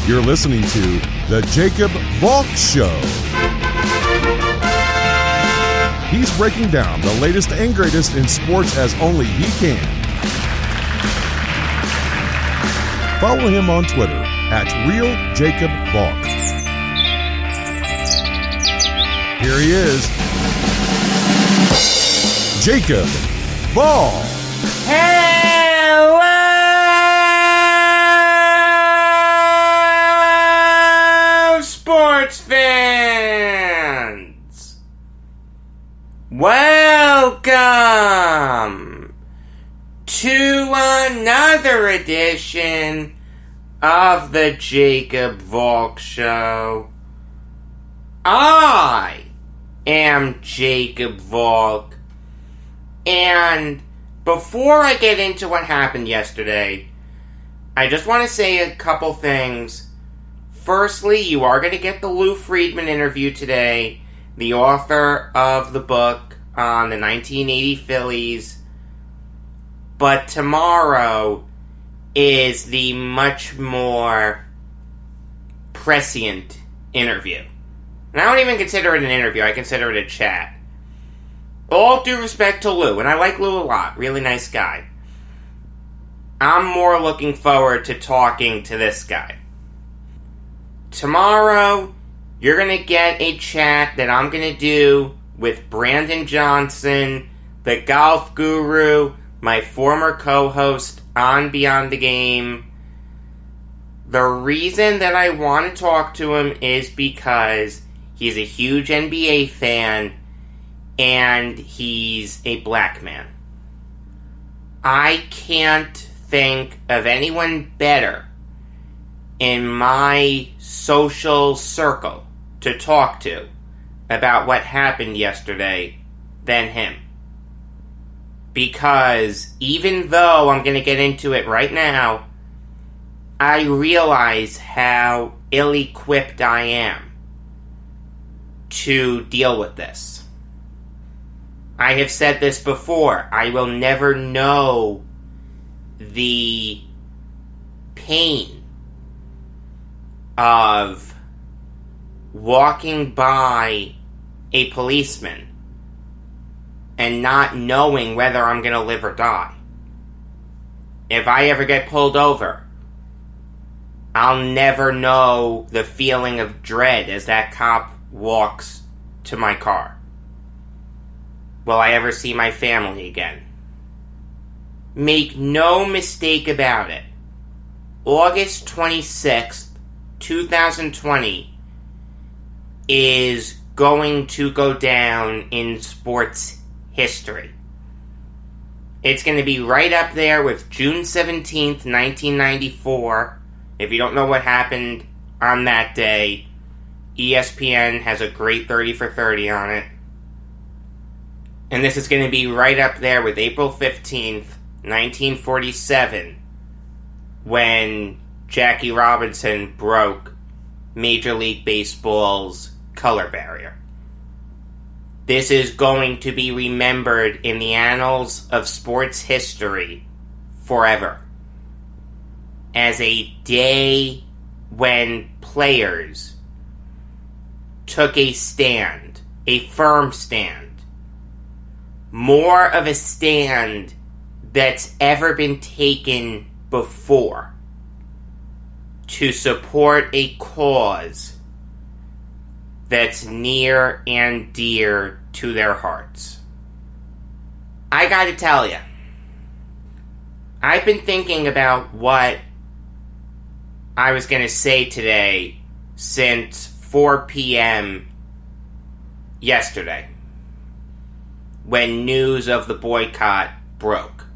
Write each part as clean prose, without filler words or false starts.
You're listening to The Jacob Valk Show. He's breaking down the latest and greatest in sports as only he can. Follow him on Twitter at RealJacobValk. Here he is, Jacob Valk. Hello, sports fans. Welcome to another edition of the Jacob Valk Show. I am Jacob Valk, and before I get into what happened yesterday, I just want to say a couple things. Firstly, you are going to get the Lew Freedman interview today, the author of the book on the 1980 Phillies. But tomorrow is the much more prescient interview. And I don't even consider it an interview, I consider it a chat. All due respect to Lew, and I like Lew a lot, really nice guy. I'm more looking forward to talking to this guy. Tomorrow, you're going to get a chat that I'm going to do with Brandon Johnson, the golf guru, my former co-host on Beyond the Game. The reason that I want to talk to him is because he's a huge NBA fan, and he's a black man. I can't think of anyone better in my social circle to talk to about what happened yesterday than him. Because even though I'm going to get into it right now, I realize how ill-equipped I am to deal with this. I have said this before. I will never know the pain of walking by a policeman and not knowing whether I'm going to live or die. If I ever get pulled over, I'll never know the feeling of dread as that cop walks to my car. Will I ever see my family again? Make no mistake about it. August 26th, 2020 is going to go down in sports history. It's going to be right up there with June 17th, 1994. If you don't know what happened on that day, ESPN has a great 30 for 30 on it. And this is going to be right up there with April 15th, 1947, when Jackie Robinson broke Major League Baseball's color barrier. This is going to be remembered in the annals of sports history forever as a day when players took a stand, a firm stand, more of a stand that's ever been taken before to support a cause that's near and dear to their hearts. I gotta tell you, I've been thinking about what I was gonna say today since 4 p.m. yesterday, when news of the boycott broke.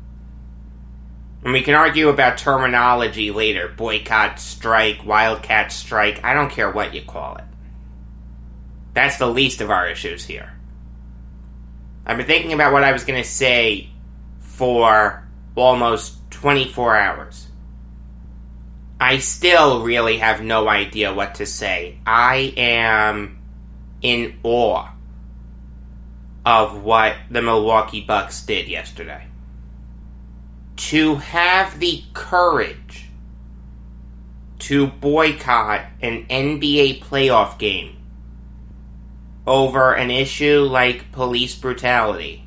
And we can argue about terminology later. Boycott, strike, wildcat strike. I don't care what you call it. That's the least of our issues here. I've been thinking about what I was going to say for almost 24 hours. I still really have no idea what to say. I am in awe of what the Milwaukee Bucks did yesterday. To have the courage to boycott an NBA playoff game over an issue like police brutality.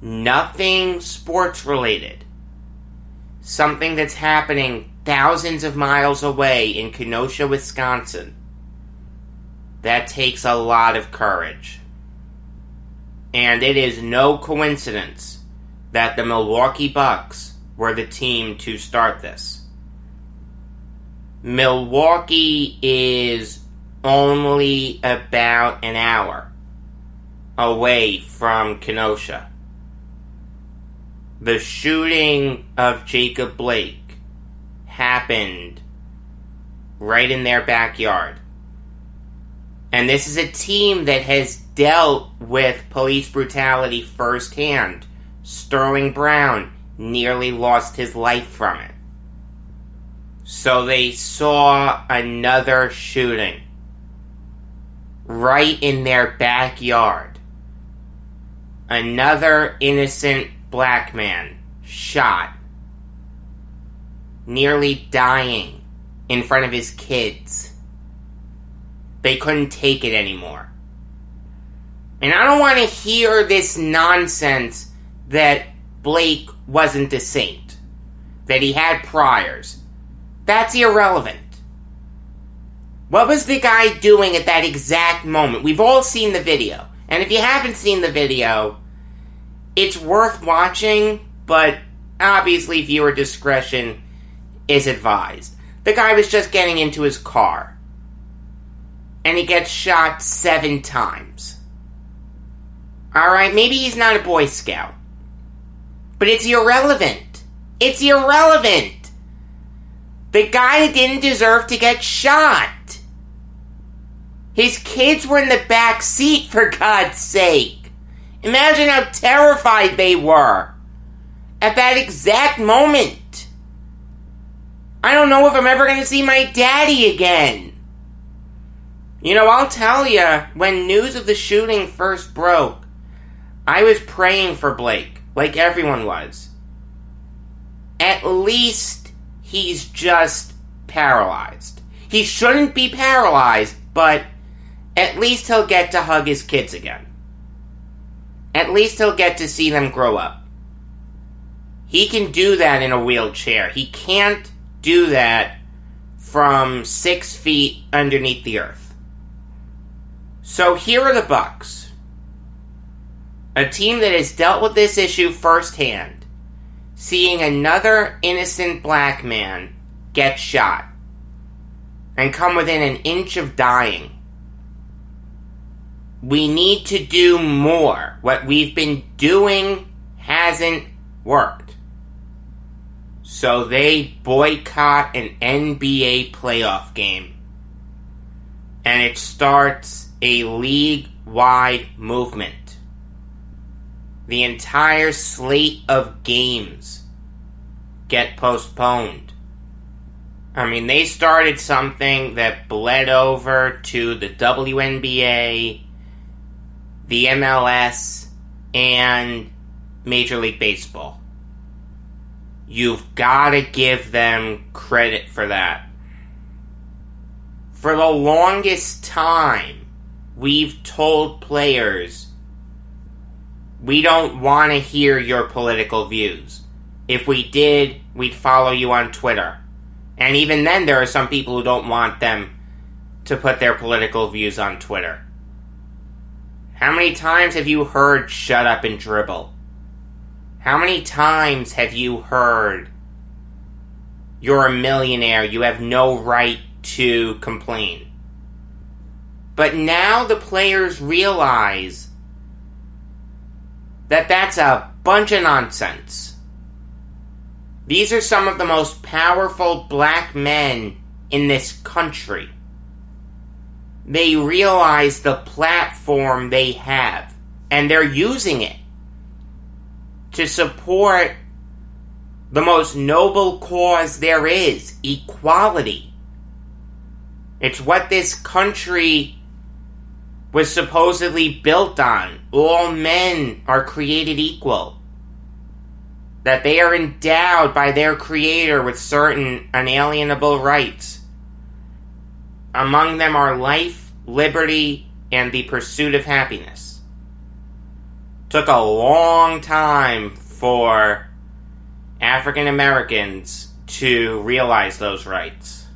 Nothing sports related. Something that's happening thousands of miles away in Kenosha, Wisconsin. That takes a lot of courage. And it is no coincidence that the Milwaukee Bucks were the team to start this. Milwaukee is only about an hour away from Kenosha. The shooting of Jacob Blake happened right in their backyard. And this is a team that has dealt with police brutality firsthand. Sterling Brown nearly lost his life from it. So they saw another shooting right in their backyard. Another innocent black man shot, nearly dying in front of his kids. They couldn't take it anymore. And I don't want to hear this nonsense that Blake wasn't a saint, that he had priors. That's irrelevant. What was the guy doing at that exact moment? We've all seen the video. And if you haven't seen the video, it's worth watching, but obviously viewer discretion is advised. The guy was just getting into his car, and he gets shot 7 times. Alright, maybe he's not a Boy Scout, but it's irrelevant. It's irrelevant. The guy didn't deserve to get shot. His kids were in the back seat, for God's sake. Imagine how terrified they were at that exact moment. I don't know if I'm ever going to see my daddy again. You know, I'll tell you, when news of the shooting first broke, I was praying for Blake, like everyone was. At least he's just paralyzed. He shouldn't be paralyzed, but at least he'll get to hug his kids again. At least he'll get to see them grow up. He can do that in a wheelchair. He can't do that from 6 feet underneath the earth. So here are the Bucks. A team that has dealt with this issue firsthand, seeing another innocent black man get shot and come within an inch of dying. We need to do more. What we've been doing hasn't worked. So they boycott an NBA playoff game. And it starts a league-wide movement. The entire slate of games get postponed. I mean, they started something that bled over to the WNBA, the MLS, and Major League Baseball. You've got to give them credit for that. For the longest time, we've told players, we don't want to hear your political views. If we did, we'd follow you on Twitter. And even then, there are some people who don't want them to put their political views on Twitter. How many times have you heard shut up and dribble? How many times have you heard you're a millionaire, you have no right to complain? But now the players realize that that's a bunch of nonsense. These are some of the most powerful black men in this country. They realize the platform they have, and they're using it to support the most noble cause there is, equality. It's what this country was supposedly built on. All men are created equal. that they are endowed by their Creator with certain unalienable rights. Among them are life, liberty, and the pursuit of happiness. Took a long time for African Americans to realize those rights.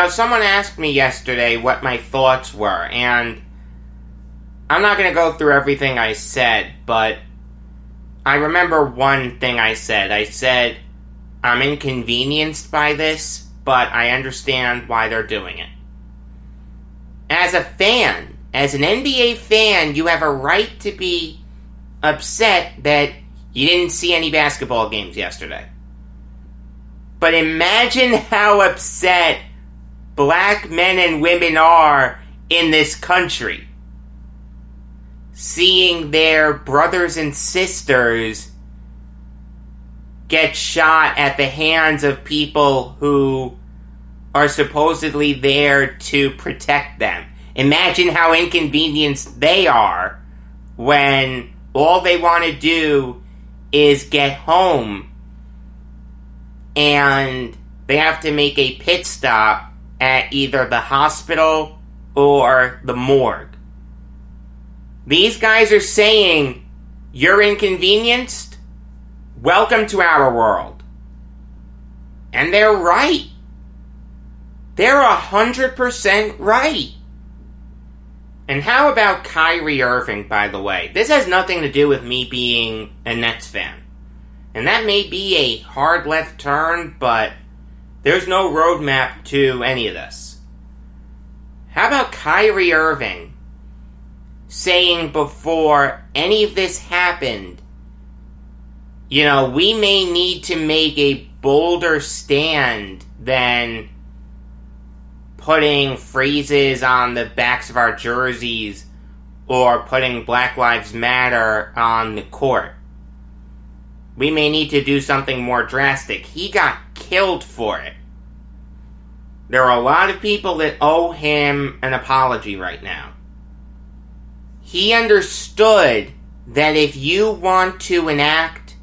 Someone asked me yesterday what my thoughts were, and I'm not going to go through everything I said, but I remember one thing I said. I said, I'm inconvenienced by this, but I understand why they're doing it. As a fan, as an NBA fan, you have a right to be upset that you didn't see any basketball games yesterday. But imagine how upset black men and women are in this country, seeing their brothers and sisters get shot at the hands of people who are supposedly there to protect them. Imagine how inconvenienced they are when all they want to do is get home and they have to make a pit stop at either the hospital or the morgue. These guys are saying, you're inconvenienced? Welcome to our world. And they're right. They're 100% right. And how about Kyrie Irving, by the way? This has nothing to do with me being a Nets fan. And that may be a hard left turn, but there's no roadmap to any of this. How about Kyrie Irving saying before any of this happened, we may need to make a bolder stand than putting phrases on the backs of our jerseys or putting Black Lives Matter on the court. We may need to do something more drastic. He got killed for it. There are a lot of people that owe him an apology right now. He understood that if you want to enact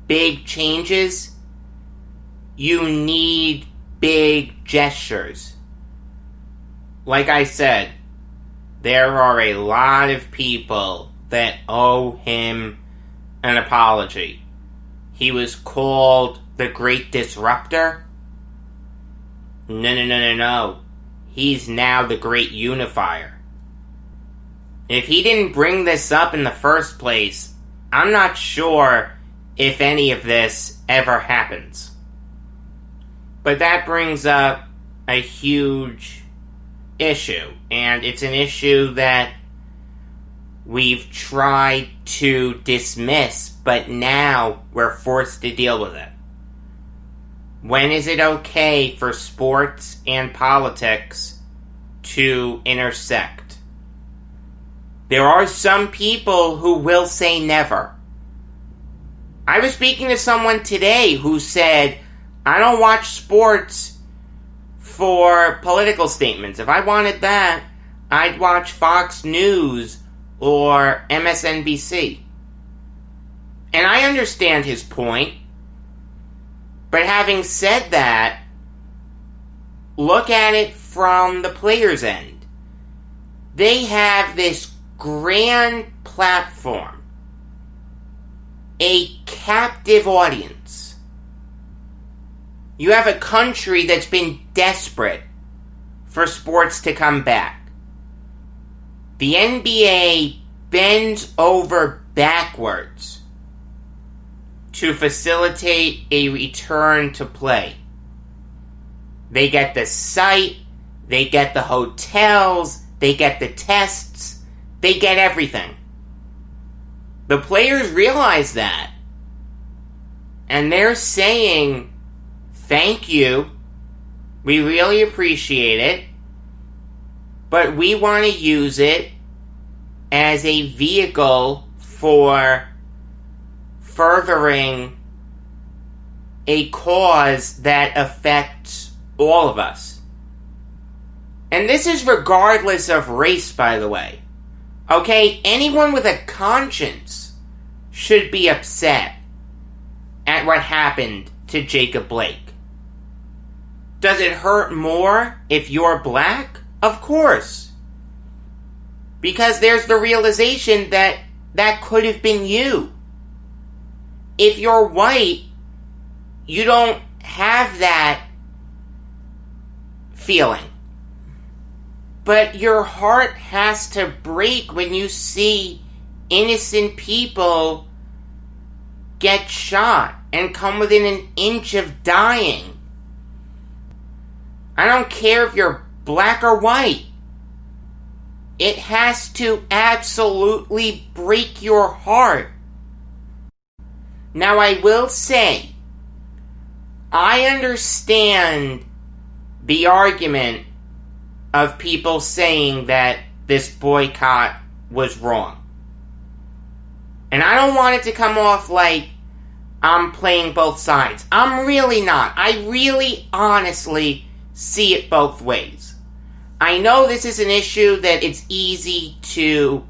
big changes, you need big gestures. Like I said, there are a lot of people that owe him an apology. He was called the Great Disruptor. No. He's now the Great Unifier. If he didn't bring this up in the first place, I'm not sure if any of this ever happens. But that brings up a huge issue, and it's an issue that we've tried to dismiss, but now we're forced to deal with it. When is it okay for sports and politics to intersect? There are some people who will say never. I was speaking to someone today who said, I don't watch sports for political statements. If I wanted that, I'd watch Fox News or MSNBC. And I understand his point. But having said that, look at it from the players' end. They have this grand platform, a captive audience. You have a country that's been desperate for sports to come back. The NBA bends over backwards to facilitate a return to play. They get the site, they get the hotels, they get the tests, they get everything. The players realize that. And they're saying, thank you, we really appreciate it, but we want to use it as a vehicle for furthering a cause that affects all of us. And this is regardless of race, by the way. Okay, anyone with a conscience should be upset at what happened to Jacob Blake. Does it hurt more if you're black? Of course. Because there's the realization that that could have been you. If you're white, you don't have that feeling. But your heart has to break when you see innocent people get shot and come within an inch of dying. I don't care if you're black or white. It has to absolutely break your heart. Now, I will say, I understand the argument of people saying that this boycott was wrong. And I don't want it to come off like I'm playing both sides. I'm really not. I really honestly see it both ways. I know this is an issue that it's easy to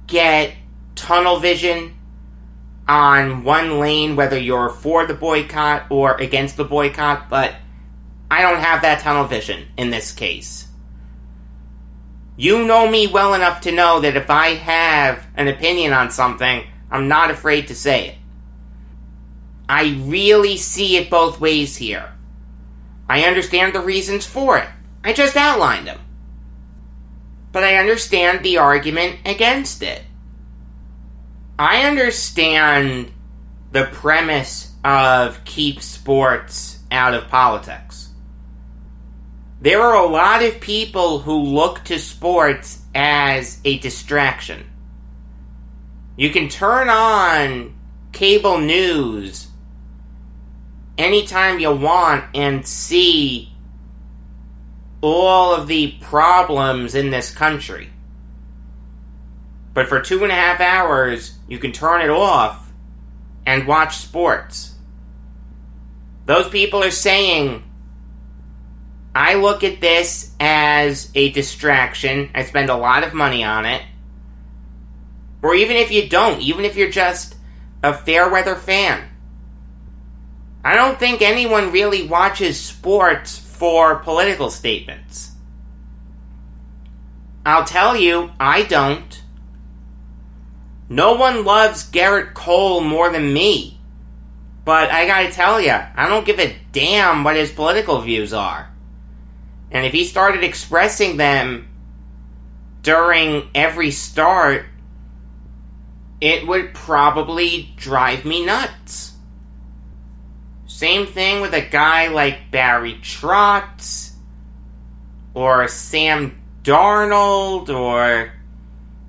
get tunnel vision on one lane, whether you're for the boycott or against the boycott, but I don't have that tunnel vision in this case. You know me well enough to know that if I have an opinion on something, I'm not afraid to say it. I really see it both ways here. I understand the reasons for it. I just outlined them. But I understand the argument against it. I understand the premise of keep sports out of politics. There are a lot of people who look to sports as a distraction. You can turn on cable news anytime you want and see all of the problems in this country. But for 2.5 hours, you can turn it off and watch sports. Those people are saying, I look at this as a distraction. I spend a lot of money on it. Or even if you don't, even if you're just a fair weather fan. I don't think anyone really watches sports for political statements. I'll tell you, I don't. No one loves Garrett Cole more than me. But I gotta tell you, I don't give a damn what his political views are. And if he started expressing them during every start, it would probably drive me nuts. Same thing with a guy like Barry Trotz, or Sam Darnold, or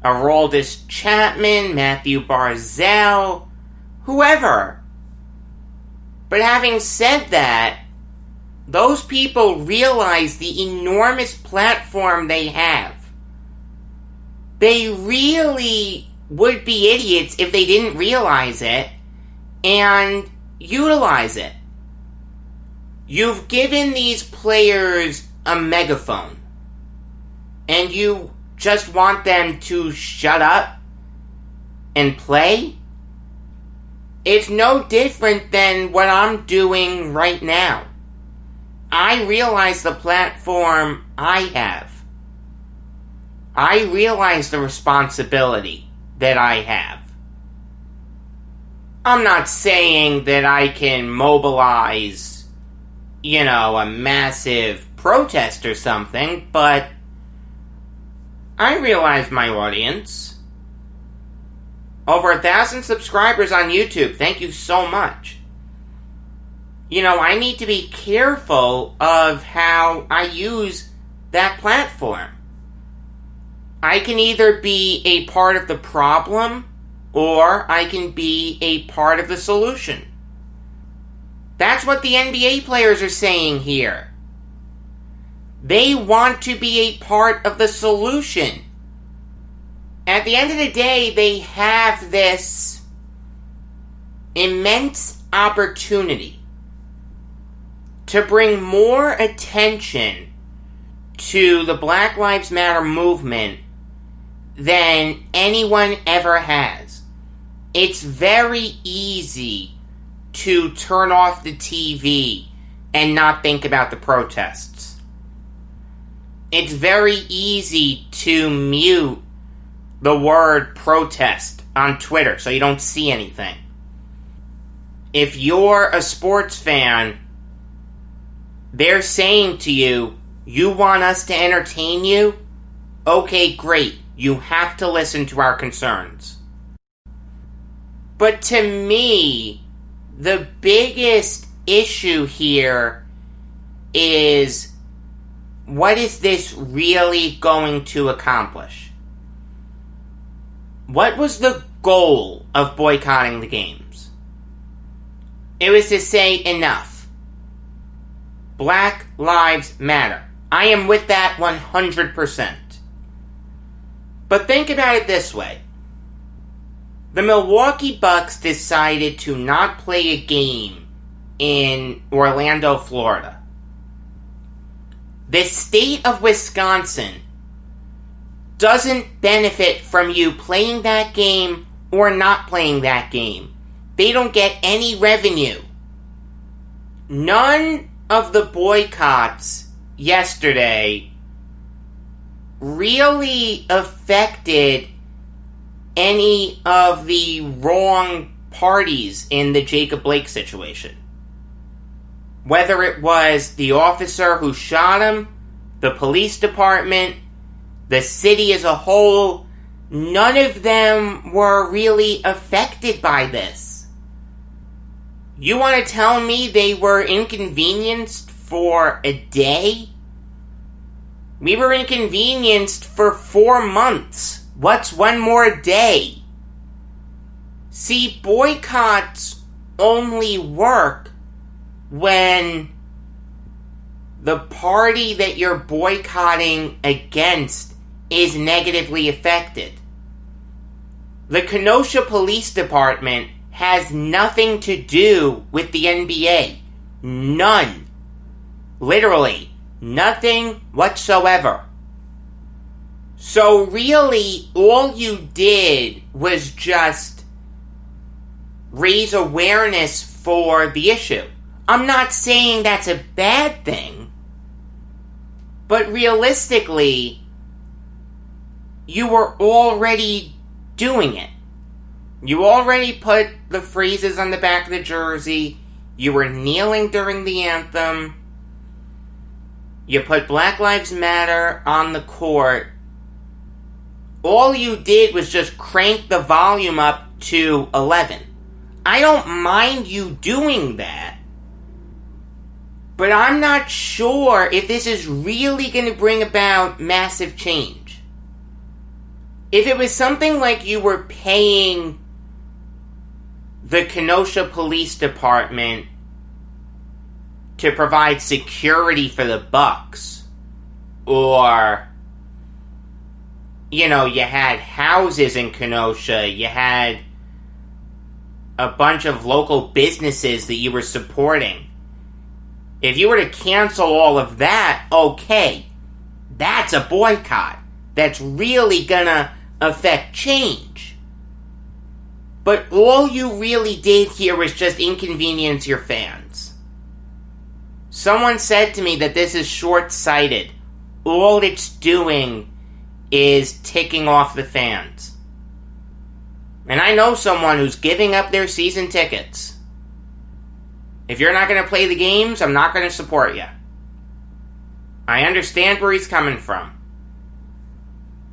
Aroldis Chapman, Matthew Barzell, whoever. But having said that, those people realize the enormous platform they have. They really would be idiots if they didn't realize it and utilize it. You've given these players a megaphone, and you just want them to shut up and play? It's no different than what I'm doing right now. I realize the platform I have. I realize the responsibility that I have. I'm not saying that I can mobilize, a massive protest or something, but I realize my audience. Over 1,000 subscribers on YouTube. Thank you so much. I need to be careful of how I use that platform. I can either be a part of the problem, or I can be a part of the solution. That's what the NBA players are saying here. They want to be a part of the solution. At the end of the day, they have this immense opportunity to bring more attention to the Black Lives Matter movement than anyone ever has. it's very easy to turn off the TV and not think about the protests. It's very easy to mute the word protest on Twitter so you don't see anything. If you're a sports fan, they're saying to you, you want us to entertain you? Okay, great. You have to listen to our concerns. But to me, the biggest issue here is, what is this really going to accomplish? What was the goal of boycotting the games? It was to say enough. Black Lives Matter. I am with that 100%. But think about it this way. The Milwaukee Bucks decided to not play a game in Orlando, Florida. The state of Wisconsin doesn't benefit from you playing that game or not playing that game. They don't get any revenue. None of the boycotts yesterday really affected any of the wrong parties in the Jacob Blake situation. Whether it was the officer who shot him, the police department, the city as a whole, none of them were really affected by this. You want to tell me they were inconvenienced for a day? We were inconvenienced for 4 months. What's one more day? See, boycotts only work when the party that you're boycotting against is negatively affected. The Kenosha Police Department has nothing to do with the NBA. None. Literally, nothing whatsoever. So really, all you did was just raise awareness for the issue. I'm not saying that's a bad thing, but realistically, you were already doing it. You already put the phrases on the back of the jersey. You were kneeling during the anthem. You put Black Lives Matter on the court. All you did was just crank the volume up to 11. I don't mind you doing that, but I'm not sure if this is really going to bring about massive change. If it was something like you were paying the Kenosha Police Department to provide security for the Bucks, or, you know, you had houses in Kenosha, you had a bunch of local businesses that you were supporting. If you were to cancel all of that, okay, that's a boycott. That's really gonna affect change. But all you really did here was just inconvenience your fans. Someone said to me that this is short-sighted. All it's doing is ticking off the fans. And I know someone who's giving up their season tickets. If you're not going to play the games, I'm not going to support you. I understand where he's coming from.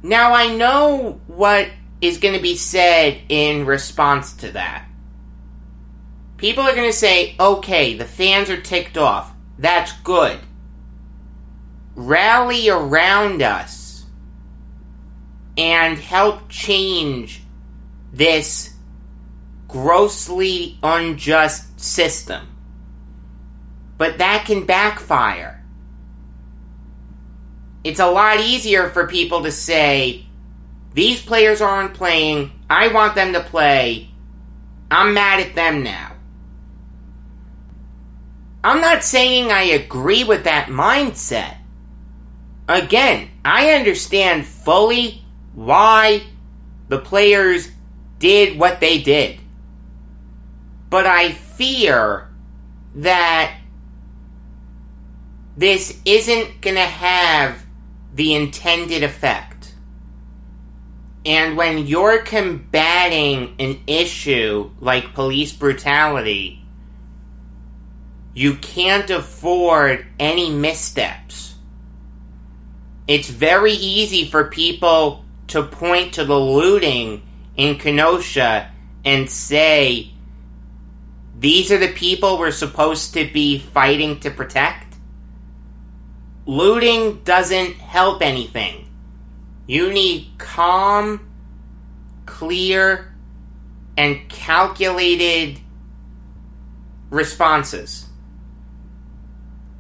Now, I know what is going to be said in response to that. People are going to say, okay, the fans are ticked off. That's good. Rally around us and help change this grossly unjust system. But that can backfire. It's a lot easier for people to say, these players aren't playing, I want them to play, I'm mad at them now. I'm not saying I agree with that mindset. Again, I understand fully why the players did what they did. But I fear that this isn't going to have the intended effect. And when you're combating an issue like police brutality, you can't afford any missteps. It's very easy for people to point to the looting in Kenosha and say, these are the people we're supposed to be fighting to protect. Looting doesn't help anything. You need calm, clear, and calculated responses.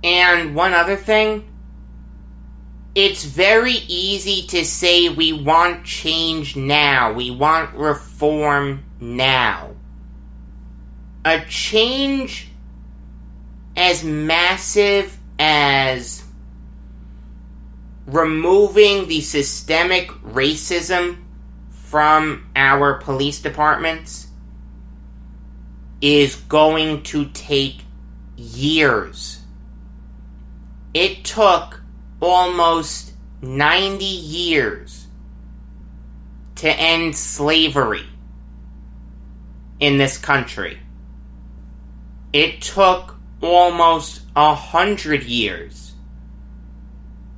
And one other thing, it's very easy to say we want change now, we want reform now. A change as massive as removing the systemic racism from our police departments is going to take years. It took almost 90 years to end slavery in this country. It took almost 100 years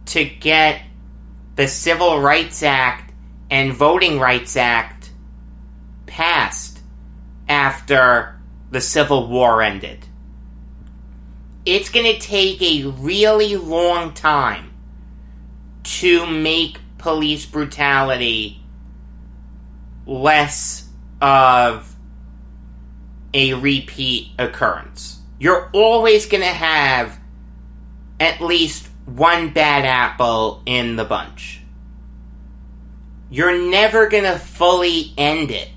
to get the Civil Rights Act and Voting Rights Act passed after the Civil War ended. It's going to take a really long time to make police brutality less of a repeat occurrence. You're always going to have at least one bad apple in the bunch. You're never going to fully end it.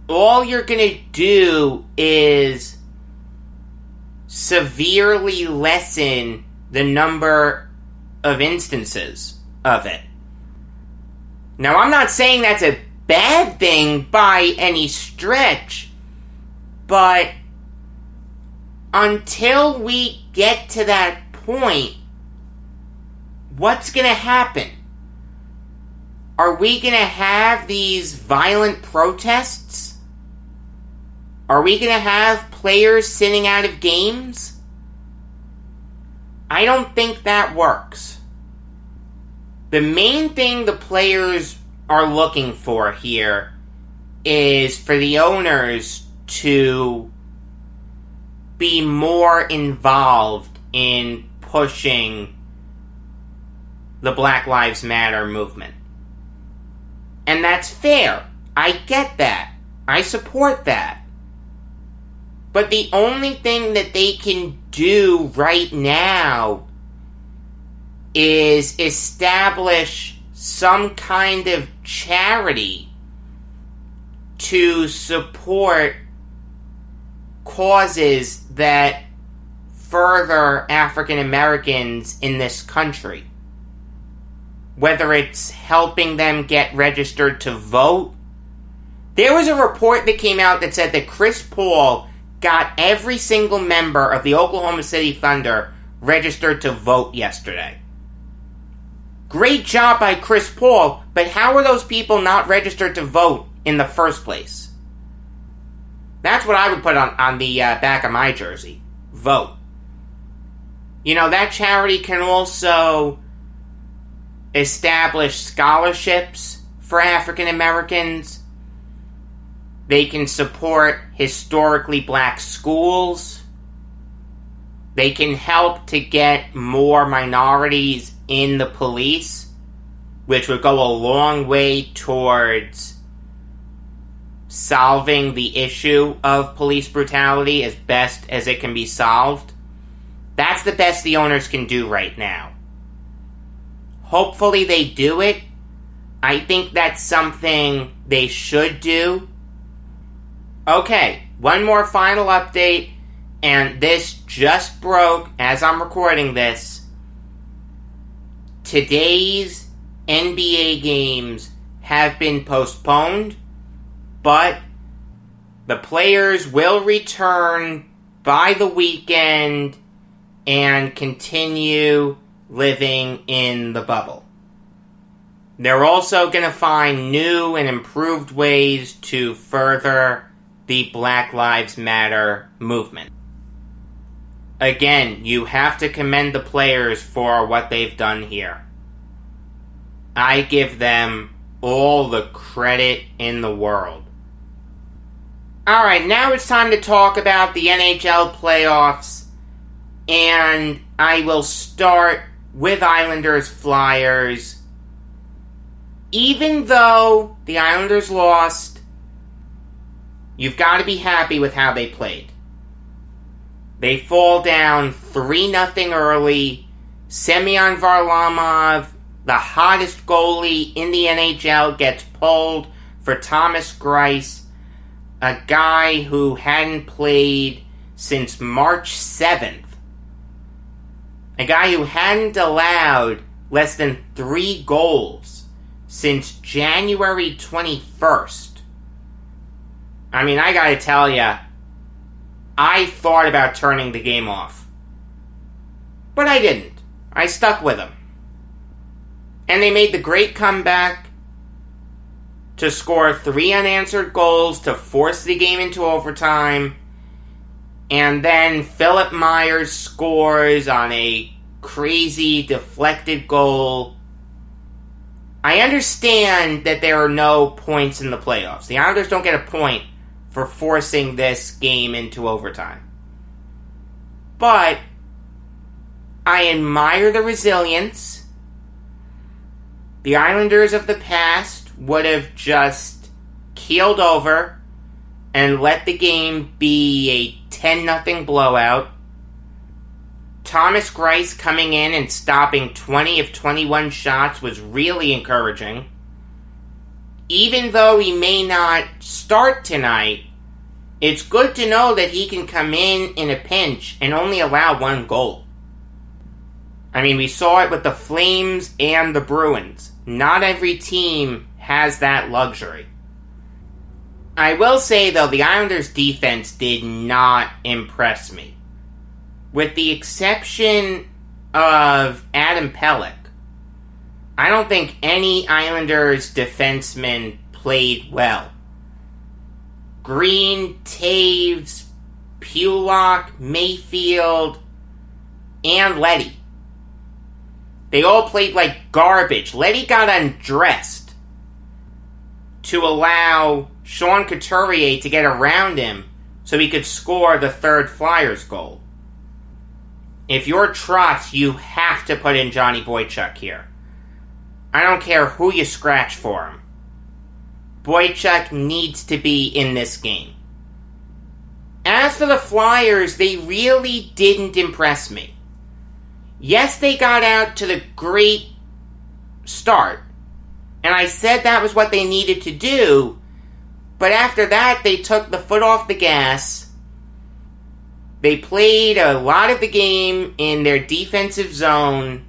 All you're going to do is severely lessen the number of instances of it. Now, I'm not saying that's a bad thing by any stretch, but until we get to that point, what's going to happen? Are we going to have these violent protests? Are we going to have players sitting out of games? I don't think that works. The main thing the players are looking for here is for the owners to be more involved in pushing the Black Lives Matter movement. And that's fair. I get that. I support that. But the only thing that they can do right now is establish some kind of charity to support causes that further African Americans in this country. Whether it's helping them get registered to vote. There was a report that came out that said that Chris Paul got every single member of the Oklahoma City Thunder registered to vote yesterday. Great job by Chris Paul, but how are those people not registered to vote in the first place? That's what I would put on the back of my jersey. Vote. You know, that charity can also establish scholarships for African Americans. They can support historically black schools. They can help to get more minorities in the police, which would go a long way towards solving the issue of police brutality as best as it can be solved. That's the best the owners can do right now. Hopefully they do it. I think that's something they should do. Okay, one more final update, and this just broke as I'm recording this. Today's NBA games have been postponed But the players will return by the weekend and continue living in the bubble. They're also going to find new and improved ways to further the Black Lives Matter movement. Again, you have to commend the players for what they've done here. I give them all the credit in the world. Alright, now it's time to talk about the NHL playoffs, and I will start with Islanders Flyers. Even though the Islanders lost, you've got to be happy with how they played. They fall down 3-0 early. Semyon Varlamov, the hottest goalie in the NHL, gets pulled for Thomas Greiss, a guy who hadn't played since March 7th. A guy who hadn't allowed less than 3 goals since January 21st. I mean, I gotta tell ya, I thought about turning the game off. But I didn't. I stuck with them. And they made the great comeback to score 3 unanswered goals to force the game into overtime. And then Philip Myers scores on a crazy deflected goal. I understand that there are no points in the playoffs. The Islanders don't get a point for forcing this game into overtime. But I admire the resilience. The Islanders of the past would have just keeled over and let the game be a 10-0 blowout. Thomas Greiss coming in and stopping 20 of 21 shots was really encouraging. Even though he may not start tonight, it's good to know that he can come in a pinch and only allow 1 goal. I mean, we saw it with the Flames and the Bruins. Not every team has that luxury. I will say, though, the Islanders' defense did not impress me. With the exception of Adam Pelech, I don't think any Islanders defenseman played well. Green, Taves, Pulock, Mayfield, and Leddy. They all played like garbage. Leddy got undressed to allow Sean Couturier to get around him so he could score the 3rd Flyers goal. If you're Trotz, you have to put in Johnny Boychuk here. I don't care who you scratch for him. Boychuk needs to be in this game. As for the Flyers, they really didn't impress me. Yes, they got out to the great start, and I said that was what they needed to do, but after that, they took the foot off the gas. They played a lot of the game in their defensive zone.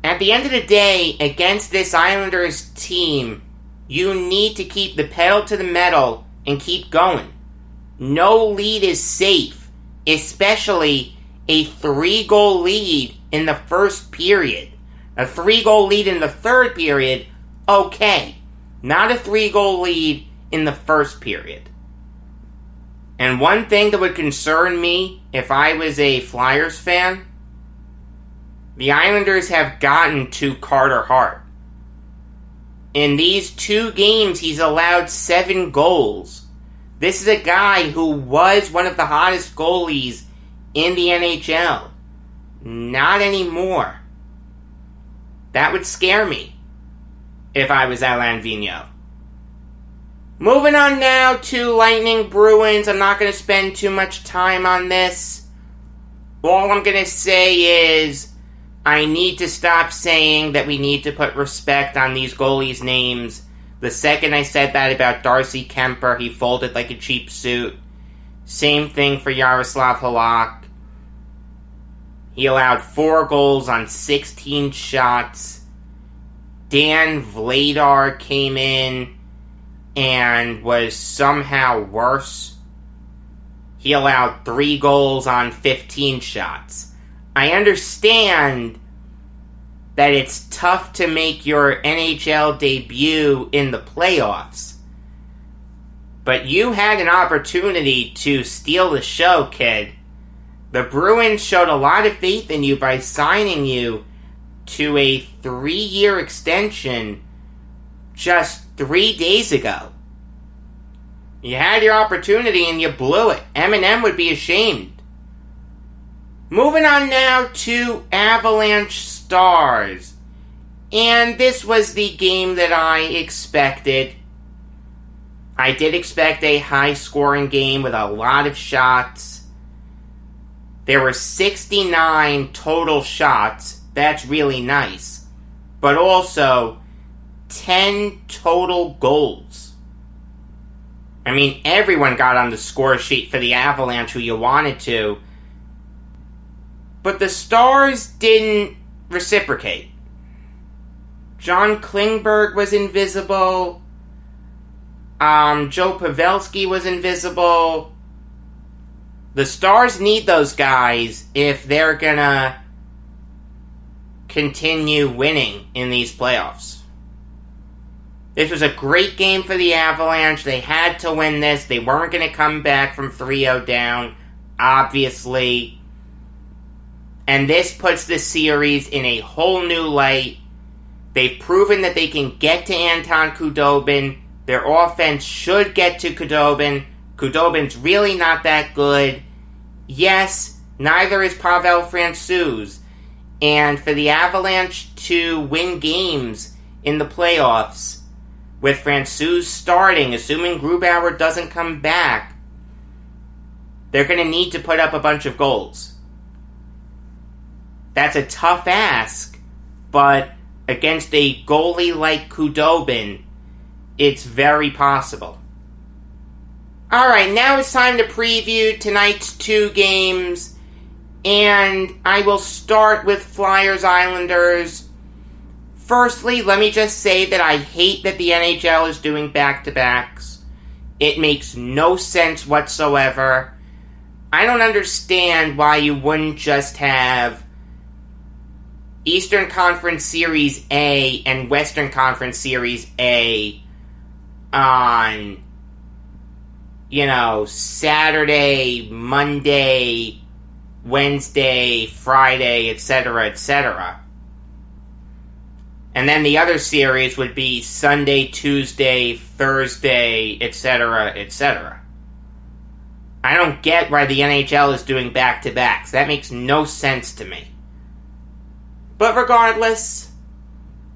At the end of the day, against this Islanders team, you need to keep the pedal to the metal and keep going. No lead is safe, especially a 3-goal lead in the first period. A 3-goal lead in the third period, okay. Not a 3-goal lead in the first period. And one thing that would concern me if I was a Flyers fan, the Islanders have gotten to Carter Hart. In these 2 games, he's allowed 7 goals. This is a guy who was one of the hottest goalies in the NHL. Not anymore. That would scare me if I was Alain Vigneault. Moving on now to Lightning Bruins. I'm not going to spend too much time on this. All I'm going to say is I need to stop saying that we need to put respect on these goalies' names. The second I said that about Darcy Kemper, he folded like a cheap suit. Same thing for Yaroslav Halak. He allowed 4 goals on 16 shots. Dan Vladar came in and was somehow worse. He allowed 3 goals on 15 shots. I understand that it's tough to make your NHL debut in the playoffs, but you had an opportunity to steal the show, kid. The Bruins showed a lot of faith in you by signing you to a 3-year extension just 3 days ago. You had your opportunity and you blew it. M&M would be ashamed. Moving on now to Avalanche Stars. And this was the game that I expected. I did expect a high-scoring game with a lot of shots. There were 69 total shots. That's really nice. But also 10 total goals. I mean, everyone got on the score sheet for the Avalanche who you wanted to. But the Stars didn't reciprocate. John Klingberg was invisible. Joe Pavelski was invisible. The Stars need those guys if they're gonna continue winning in these playoffs. This was a great game for the Avalanche. They had to win this. They weren't going to come back from 3-0 down, obviously. And this puts the series in a whole new light. They've proven that they can get to Anton Khudobin. Their offense should get to Khudobin. Khudobin's really not that good. Yes, neither is Pavel Francouz. And for the Avalanche to win games in the playoffs, with Francouz starting, assuming Grubauer doesn't come back, they're going to need to put up a bunch of goals. That's a tough ask, but against a goalie like Khudobin, it's very possible. Alright, now it's time to preview tonight's 2 games, and I will start with Flyers-Islanders. Firstly, let me just say that I hate that the NHL is doing back-to-backs. It makes no sense whatsoever. I don't understand why you wouldn't just have Eastern Conference Series A and Western Conference Series A on, Saturday, Monday, Wednesday, Friday, etc., etc. And then the other series would be Sunday, Tuesday, Thursday, etc., etc. I don't get why the NHL is doing back-to-backs. That makes no sense to me. But regardless,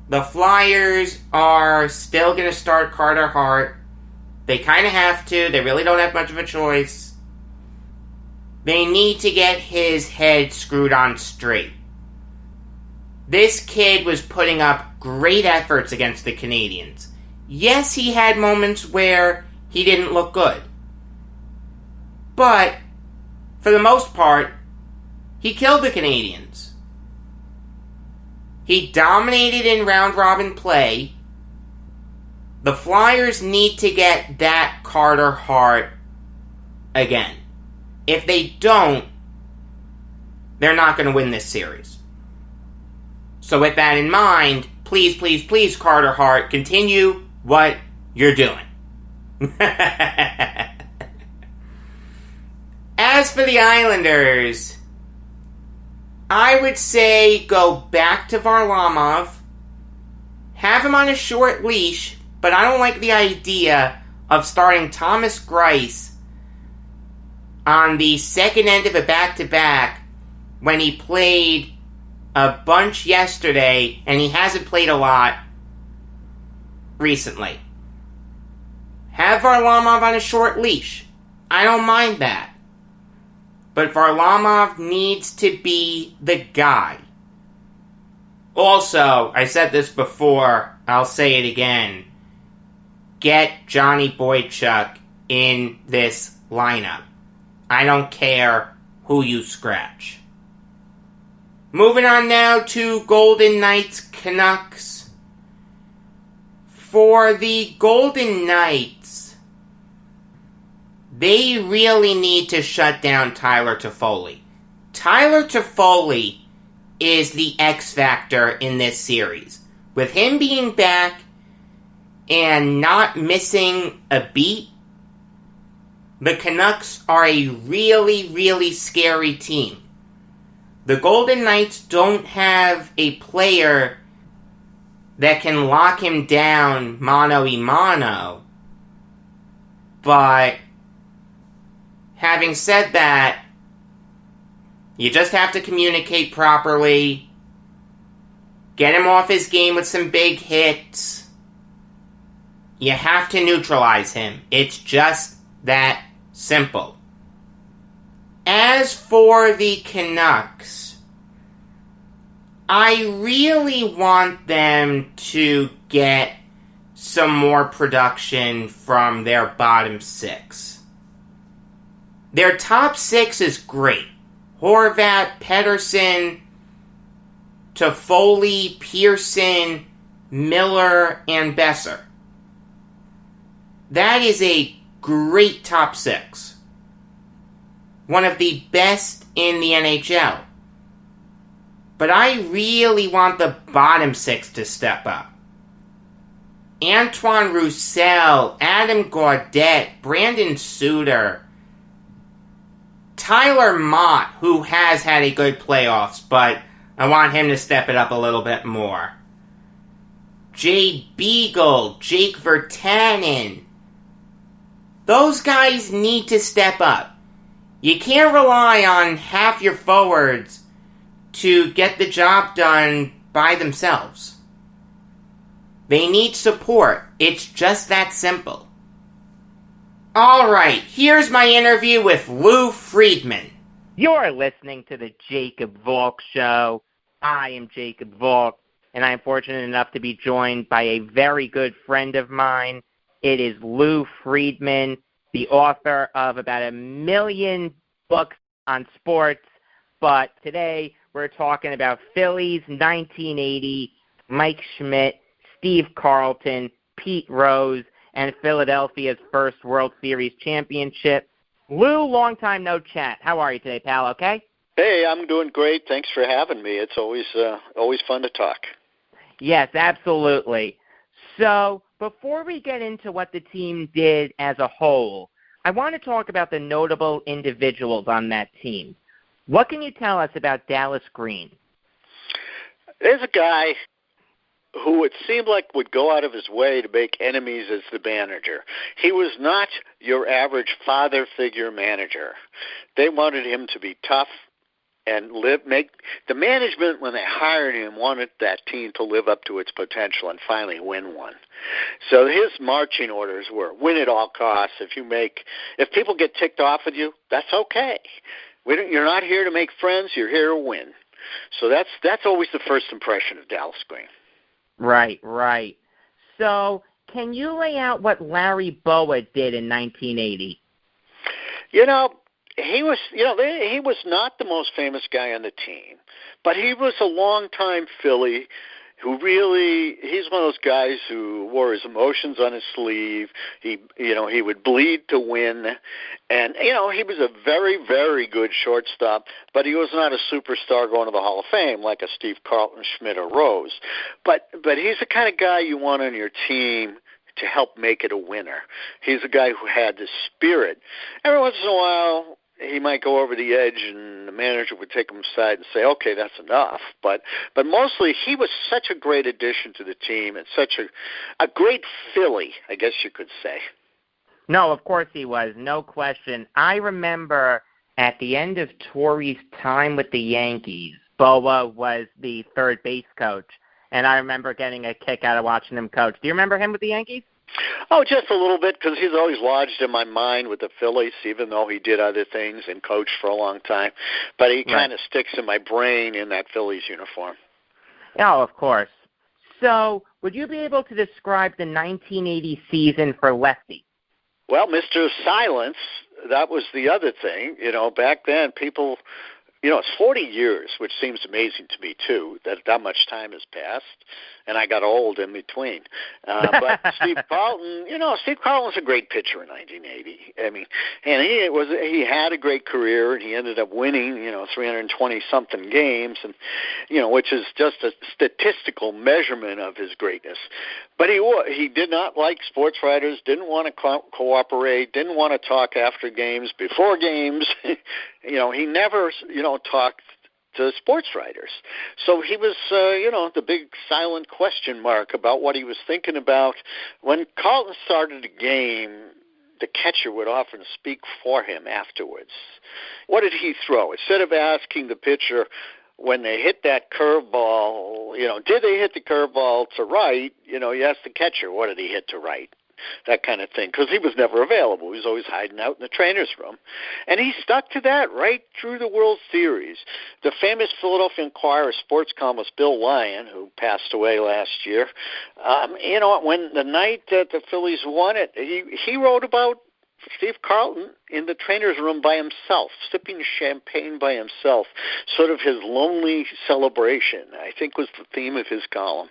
the Flyers are still going to start Carter Hart. They kind of have to. They really don't have much of a choice. They need to get his head screwed on straight. This kid was putting up great efforts against the Canadiens. Yes, he had moments where he didn't look good. But, for the most part, he killed the Canadiens. He dominated in round-robin play. The Flyers need to get that Carter Hart again. If they don't, they're not going to win this series. So with that in mind, please, please, please, Carter Hart, continue what you're doing. As for the Islanders, I would say go back to Varlamov, have him on a short leash, but I don't like the idea of starting Thomas Greiss on the second end of a back-to-back when he played a bunch yesterday, and he hasn't played a lot recently. Have Varlamov on a short leash. I don't mind that. But Varlamov needs to be the guy. Also, I said this before, I'll say it again. Get Johnny Boychuk in this lineup. I don't care who you scratch. Moving on now to Golden Knights Canucks. For the Golden Knights, they really need to shut down Tyler Toffoli. Tyler Toffoli is the X factor in this series. With him being back and not missing a beat, the Canucks are a really, really scary team. The Golden Knights don't have a player that can lock him down mano-a-mano. But having said that, you just have to communicate properly, get him off his game with some big hits. You have to neutralize him. It's just that simple. As for the Canucks, I really want them to get some more production from their bottom six. Their top six is great. Horvat, Pettersson, Toffoli, Pearson, Miller, and Besser. That is a great top six. One of the best in the NHL. But I really want the bottom six to step up. Antoine Roussel, Adam Gaudette, Brandon Suter, Tyler Mott, who has had a good playoffs, but I want him to step it up a little bit more. Jay Beagle, Jake Virtanen. Those guys need to step up. You can't rely on half your forwards to get the job done by themselves. They need support. It's just that simple. Alright, here's my interview with Lew Freedman. You're listening to the Jacob Valk Show. I am Jacob Valk, and I am fortunate enough to be joined by a very good friend of mine. It is Lew Freedman, the author of about 1 million books on sports. But today, we're talking about Phillies 1980, Mike Schmidt, Steve Carlton, Pete Rose, and Philadelphia's first World Series championship. Lew, long time no chat. How are you today, pal? Okay? Hey, I'm doing great. Thanks for having me. It's always fun to talk. Yes, absolutely. So, before we get into what the team did as a whole, I want to talk about the notable individuals on that team. What can you tell us about Dallas Green? There's a guy who it seemed like would go out of his way to make enemies as the manager. He was not your average father figure manager. They wanted him to be tough and the management, when they hired him, wanted that team to live up to its potential and finally win one. So his marching orders were win at all costs. If people get ticked off with you, that's okay. You're not here to make friends. You're here to win. So that's always the first impression of Dallas Green. Right. So can you lay out what Larry Bowa did in 1980? He was not the most famous guy on the team, but he was a longtime Philly he's one of those guys who wore his emotions on his sleeve. He would bleed to win. And, he was a very, very good shortstop, but he was not a superstar going to the Hall of Fame like a Steve Carlton, Schmidt, or Rose. But he's the kind of guy you want on your team to help make it a winner. He's a guy who had the spirit. Every once in a while, he might go over the edge, and the manager would take him aside and say, okay, that's enough. But mostly, he was such a great addition to the team and such a great Philly, I guess you could say. No, of course he was, no question. I remember at the end of Torrey's time with the Yankees, Bowa was the third base coach, and I remember getting a kick out of watching him coach. Do you remember him with the Yankees? Oh, just a little bit, because he's always lodged in my mind with the Phillies, even though he did other things and coached for a long time. But he kind of sticks in my brain in that Phillies uniform. Oh, of course. So, would you be able to describe the 1980 season for Lefty? Well, Mr. Silence, that was the other thing. Back then, people... it's 40 years, which seems amazing to me, too, that much time has passed. and I got old in between. But Steve Carlton, Steve Carlton was a great pitcher in 1980. I mean, and he had a great career, and he ended up winning, 320-something games, and, which is just a statistical measurement of his greatness. But he did not like sports writers, didn't want to cooperate, didn't want to talk after games, before games. He never, talked to sports writers. So he was, the big silent question mark about what he was thinking about. When Carlton started a game, the catcher would often speak for him afterwards. What did he throw? Instead of asking the pitcher, when they hit that curveball, did they hit the curveball to right? You ask the catcher, what did he hit to right? That kind of thing, because he was never available. He was always hiding out in the trainer's room. And he stuck to that right through the World Series. The famous Philadelphia Inquirer sports columnist Bill Lyon, who passed away last year, when the night that the Phillies won it, he wrote about Steve Carlton in the trainer's room by himself, sipping champagne by himself, sort of his lonely celebration, I think was the theme of his column.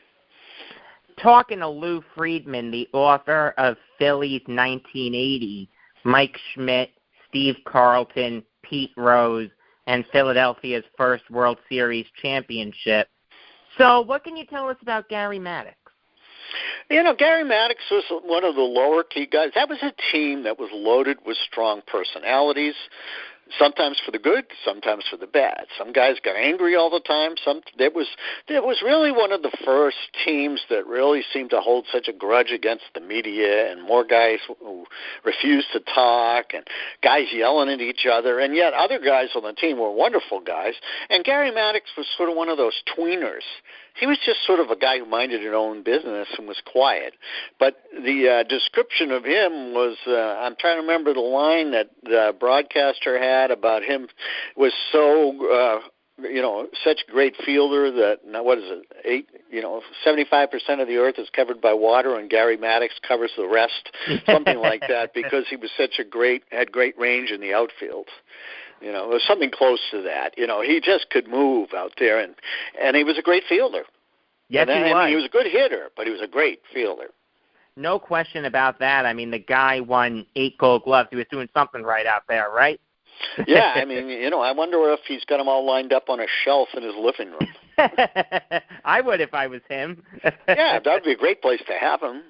Talking to Lew Freedman, the author of Phillies 1980, Mike Schmidt, Steve Carlton, Pete Rose, and Philadelphia's first World Series championship. So what can you tell us about Gary Maddox? Gary Maddox was one of the lower key guys. That was a team that was loaded with strong personalities, sometimes for the good, sometimes for the bad. Some guys got angry all the time. It was really one of the first teams that really seemed to hold such a grudge against the media, and more guys who refused to talk, and guys yelling at each other. And yet other guys on the team were wonderful guys. And Gary Maddox was sort of one of those tweeners. He was just sort of a guy who minded his own business and was quiet. But the description of him was, I'm trying to remember the line that the broadcaster had about him, was so, such a great fielder that, 75% of the earth is covered by water and Gary Maddox covers the rest, something like that, because he was had great range in the outfield. It was something close to that. He just could move out there, and he was a great fielder. Yes, he was. I mean, he was a good hitter, but he was a great fielder. No question about that. I mean, the guy won 8 Gold Gloves. He was doing something right out there, right? Yeah, I mean, I wonder if he's got them all lined up on a shelf in his living room. I would if I was him. Yeah, that would be a great place to have him,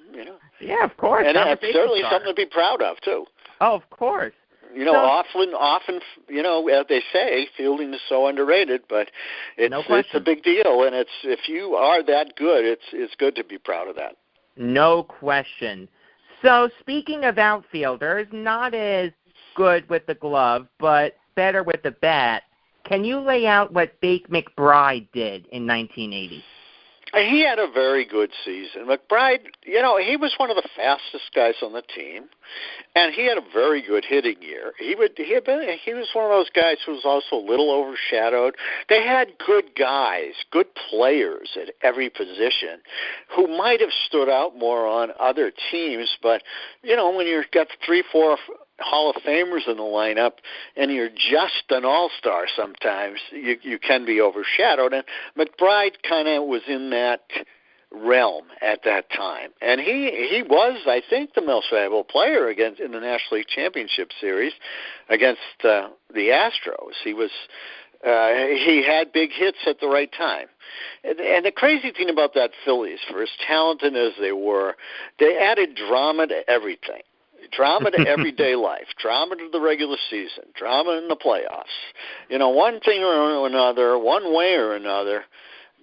Yeah, of course. And it's certainly something to be proud of, too. Oh, of course. Often, as they say, fielding is so underrated, but it's a big deal, and if you are that good, it's good to be proud of that. No question. So, speaking of outfielders, not as good with the glove, but better with the bat, can you lay out what Bake McBride did in 1980? He had a very good season. McBride, he was one of the fastest guys on the team, and he had a very good hitting year. He was one of those guys who was also a little overshadowed. They had good guys, good players at every position who might have stood out more on other teams, but, when you've got 3-4 Hall of Famers in the lineup, and you're just an all-star sometimes, you can be overshadowed. And McBride kind of was in that realm at that time. And he was, I think, the most valuable player in the National League Championship Series against the Astros. He had big hits at the right time. And the crazy thing about that Phillies, for as talented as they were, they added drama to everything. Drama to everyday life, drama to the regular season, drama in the playoffs. One thing or another, one way or another,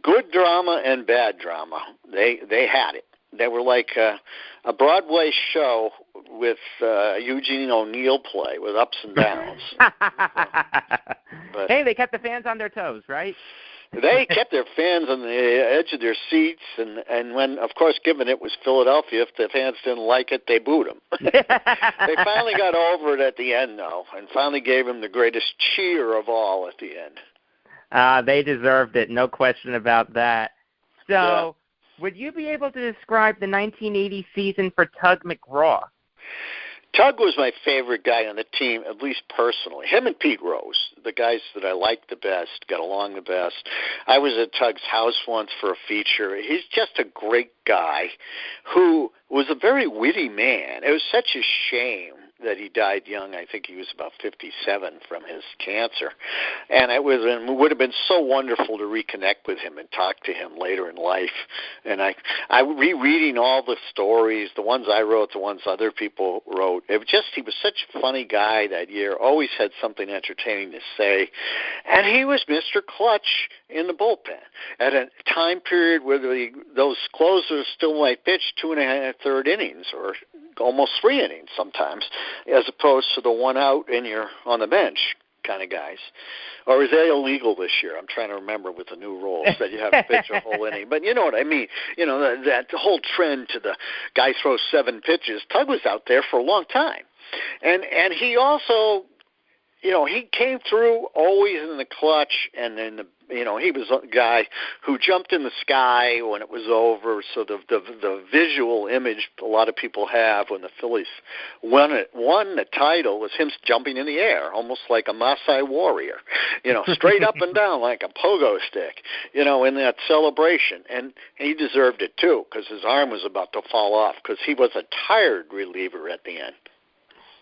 good drama and bad drama. They had it. They were like a Broadway show with Eugene O'Neill play with ups and downs. But, hey, they kept the fans on their toes, right? They kept their fans on the edge of their seats, and when, of course, given it was Philadelphia, if the fans didn't like it, they booed them. They finally got over it at the end, though, and finally gave him the greatest cheer of all at the end. They deserved it, no question about that. So, Would you be able to describe the 1980 season for Tug McGraw? Tug was my favorite guy on the team, at least personally. Him and Pete Rose, the guys that I liked the best, got along the best. I was at Tug's house once for a feature. He's just a great guy who was a very witty man. It was such a shame that he died young. I think he was about 57 from his cancer. And it would have been so wonderful to reconnect with him and talk to him later in life. And I rereading all the stories, the ones I wrote, the ones other people wrote. It was just, he was such a funny guy that year, always had something entertaining to say. And he was Mr. Clutch in the bullpen at a time period where those closers still might pitch 2 1/3 innings or almost 3 innings sometimes, as opposed to the 1 out and you're on the bench kind of guys. Or is that illegal this year? I'm trying to remember with the new rules that you have to pitch a whole inning. But you know what I mean. You know, that whole trend to the guy throws 7 pitches. Tug was out there for a long time. And he also, you know, he came through always in the clutch, and then he was a guy who jumped in the sky when it was over. So the visual image a lot of people have when the Phillies won the title was him jumping in the air, almost like a Maasai warrior, straight up and down like a pogo stick, in that celebration. And he deserved it too, because his arm was about to fall off, because he was a tired reliever at the end.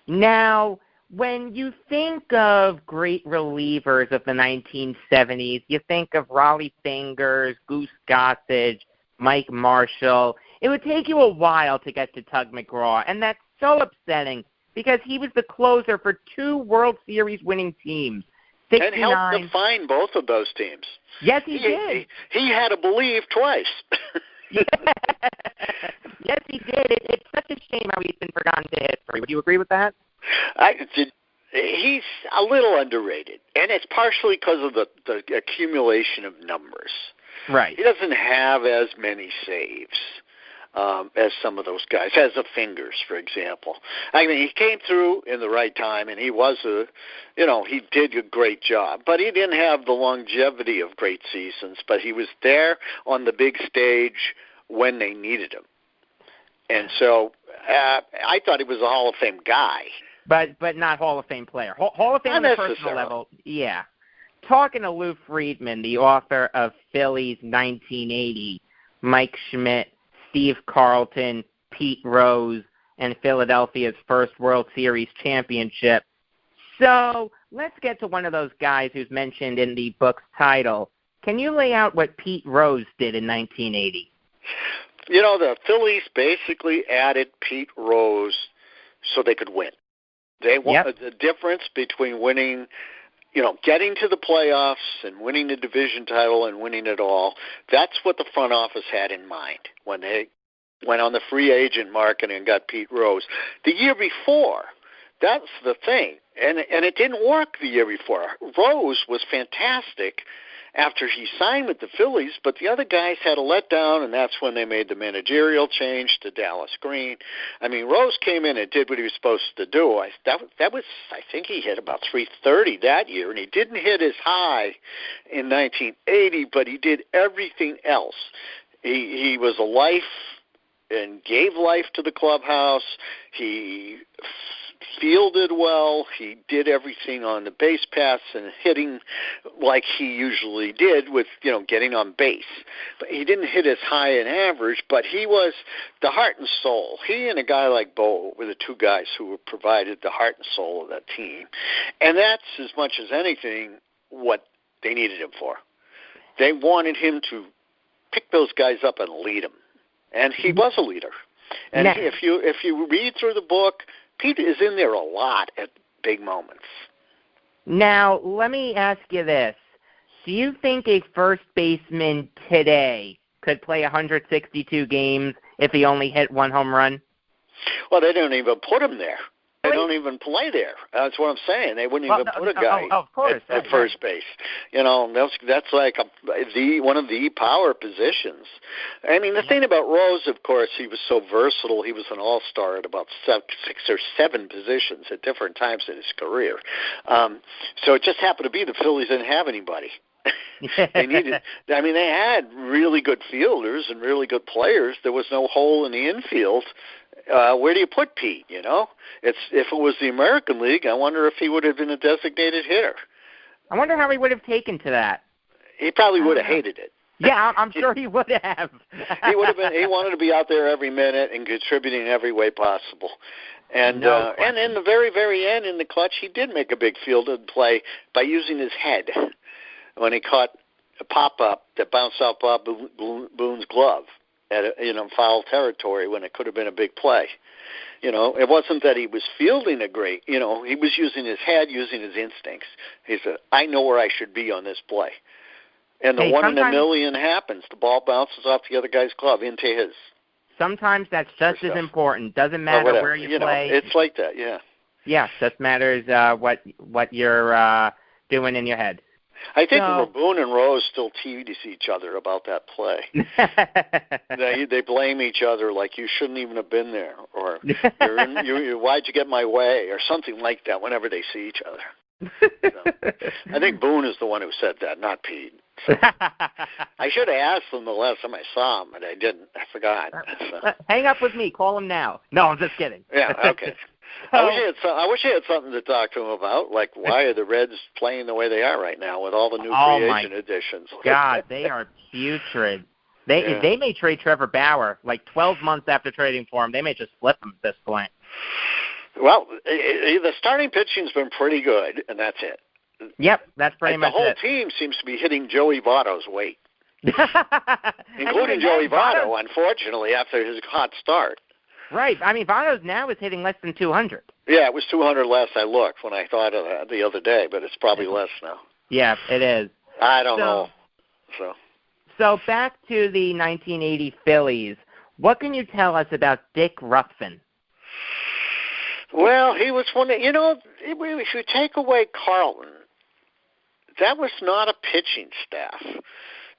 Now, when you think of great relievers of the 1970s, you think of Raleigh Fingers, Goose Gossage, Mike Marshall. It would take you a while to get to Tug McGraw, and that's so upsetting because he was the closer for 2 World Series winning teams. 69. And helped define both of those teams. Yes, he did. He had to believe twice. Yes, he did. It's such a shame how he's been forgotten to history. Would you agree with that? He's a little underrated, and it's partially because of the accumulation of numbers. Right. He doesn't have as many saves as some of those guys, as the Fingers, for example. I mean, he came through in the right time, and he was he did a great job, but he didn't have the longevity of great seasons, but he was there on the big stage when they needed him. And so I thought he was a Hall of Fame guy. But not Hall of Fame player. Hall of Fame on the personal level, yeah. Talking to Lew Freedman, the author of Phillies 1980, Mike Schmidt, Steve Carlton, Pete Rose, and Philadelphia's first World Series championship. So let's get to one of those guys who's mentioned in the book's title. Can you lay out what Pete Rose did in 1980? The Phillies basically added Pete Rose so they could win. They wanted the difference between winning, getting to the playoffs and winning the division title and winning it all. That's what the front office had in mind when they went on the free agent market and got Pete Rose. The year before, that's the thing, and it didn't work the year before. Rose was fantastic after he signed with the Phillies, but the other guys had a letdown, and that's when they made the managerial change to Dallas Green. I mean, Rose came in and did what he was supposed to do. I think he hit about .330 that year, and he didn't hit as high in 1980, but he did everything else. He was a life and gave life to the clubhouse. He fielded well. He did everything on the base paths and hitting like he usually did with, getting on base. But he didn't hit as high an average, but he was the heart and soul. He and a guy like Bo were the 2 guys who provided the heart and soul of that team. And that's, as much as anything, what they needed him for. They wanted him to pick those guys up and lead them. And he was a leader. And if you read through the book, Pete is in there a lot at big moments. Now, let me ask you this. Do you think a first baseman today could play 162 games if he only hit 1 home run? Well, they don't even put him there. They don't even play there. That's what I'm saying. They wouldn't even put a guy at first base. That's like one of the power positions. I mean, the thing about Rose, of course, he was so versatile. He was an all-star at about 6 or 7 positions at different times in his career. So it just happened to be the Phillies didn't have anybody. They had really good fielders and really good players. There was no hole in the infield where do you put Pete? You know, if it was the American League, I wonder if he would have been a designated hitter. I wonder how he would have taken to that. He probably would have hated it. Yeah, I'm sure he would have. He would have been. He wanted to be out there every minute and contributing in every way possible. And and in the very, very end, in the clutch, he did make a big fielded play by using his head when he caught a pop-up that bounced off Bob Boone's glove at foul territory when it could have been a big play. You know, it wasn't that he was fielding a great. You know, he was using his head, using his instincts. He said, "I know where I should be on this play." And the one in a million happens. The ball bounces off the other guy's glove into his. Sometimes that's just as important. Doesn't matter where you play. It's like that, yeah. Yeah, just matters what you're doing in your head. I think Boone and Rose still tease each other about that play. They blame each other like you shouldn't even have been there, or why'd you get my way, or something like that whenever they see each other. So, I think Boone is the one who said that, not Pete. So, I should have asked him the last time I saw him, but I didn't. I forgot. So. Hang up with me. Call him now. No, I'm just kidding. Yeah, okay. I wish I had something to talk to him about, like why are the Reds playing the way they are right now with all the new free agent additions? God, they are putrid. They may trade Trevor Bauer like 12 months after trading for him. They may just flip him at this point. Well, the starting pitching's been pretty good, and that's it. Yep, that's pretty much it. The whole team seems to be hitting Joey Votto's weight, including Joey Votto, unfortunately, after his hot start. Right. I mean, Votto's now is hitting less than 200. Yeah, it was 200 last I looked when I thought of that the other day, but it's probably less now. Yeah, it is. I don't know. So back to the 1980 Phillies. What can you tell us about Dick Ruthven? Well, he was one that, if you take away Carlton, that was not a pitching staff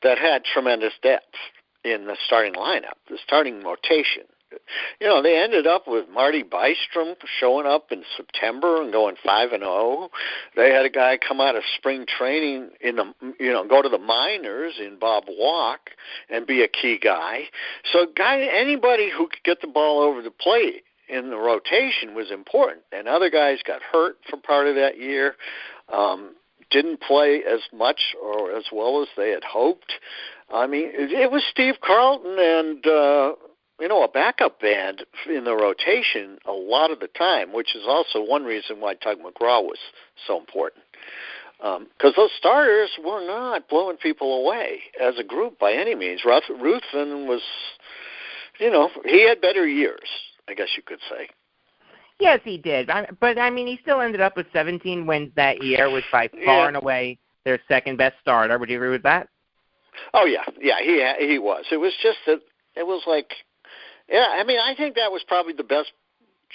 that had tremendous depth in the starting lineup, the starting rotation. They ended up with Marty Bystrom showing up in September and going 5-0. They had a guy come out of spring training go to the minors in Bob Walk and be a key guy. So anybody who could get the ball over the plate in the rotation was important. And other guys got hurt for part of that year, didn't play as much or as well as they had hoped. I mean, it was Steve Carlton and a backup band in the rotation a lot of the time, which is also one reason why Tug McGraw was so important. Because those starters were not blowing people away as a group by any means. Ruthven was, he had better years, I guess you could say. Yes, he did. But, he still ended up with 17 wins that year, was by far and away their second-best starter. Would you agree with that? Oh, yeah. Yeah, he was. It was just that it was like, I think that was probably the best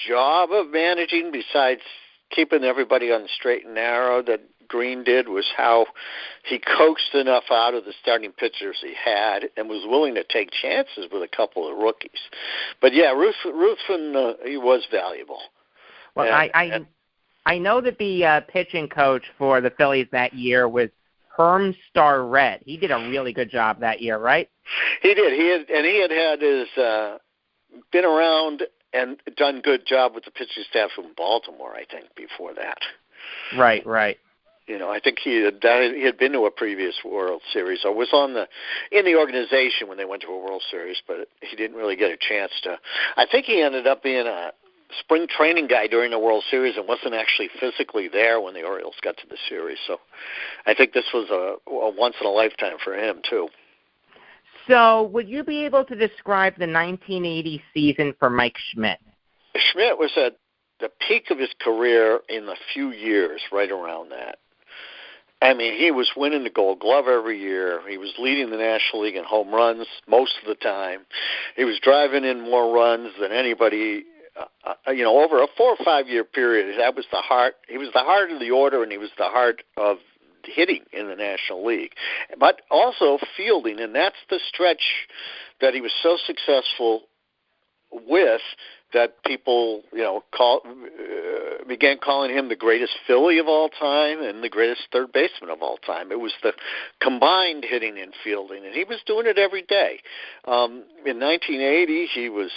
job of managing besides keeping everybody on the straight and narrow that Green did, was how he coaxed enough out of the starting pitchers he had and was willing to take chances with a couple of rookies. But, yeah, Ruthven, he was valuable. Well, I know that the pitching coach for the Phillies that year was Herm Starrett. He did a really good job that year, right? He did. He had his been around and done good job with the pitching staff from Baltimore, I think, before that. Right. I think he had been to a previous World Series or was in the organization when they went to a World Series, but he didn't really get a chance to. I think he ended up being a spring training guy during the World Series and wasn't actually physically there when the Orioles got to the series. So I think this was a once-in-a-lifetime for him, too. So would you be able to describe the 1980 season for Mike Schmidt? Schmidt was at the peak of his career in a few years, right around that. He was winning the Gold Glove every year. He was leading the National League in home runs most of the time. He was driving in more runs than anybody, over a 4 or 5 year period. That was the heart. He was the heart of the order, and he was the heart of hitting in the National League, but also fielding, and that's the stretch that he was so successful with that people, began calling him the greatest Philly of all time and the greatest third baseman of all time. It was the combined hitting and fielding, and he was doing it every day. In 1980, he was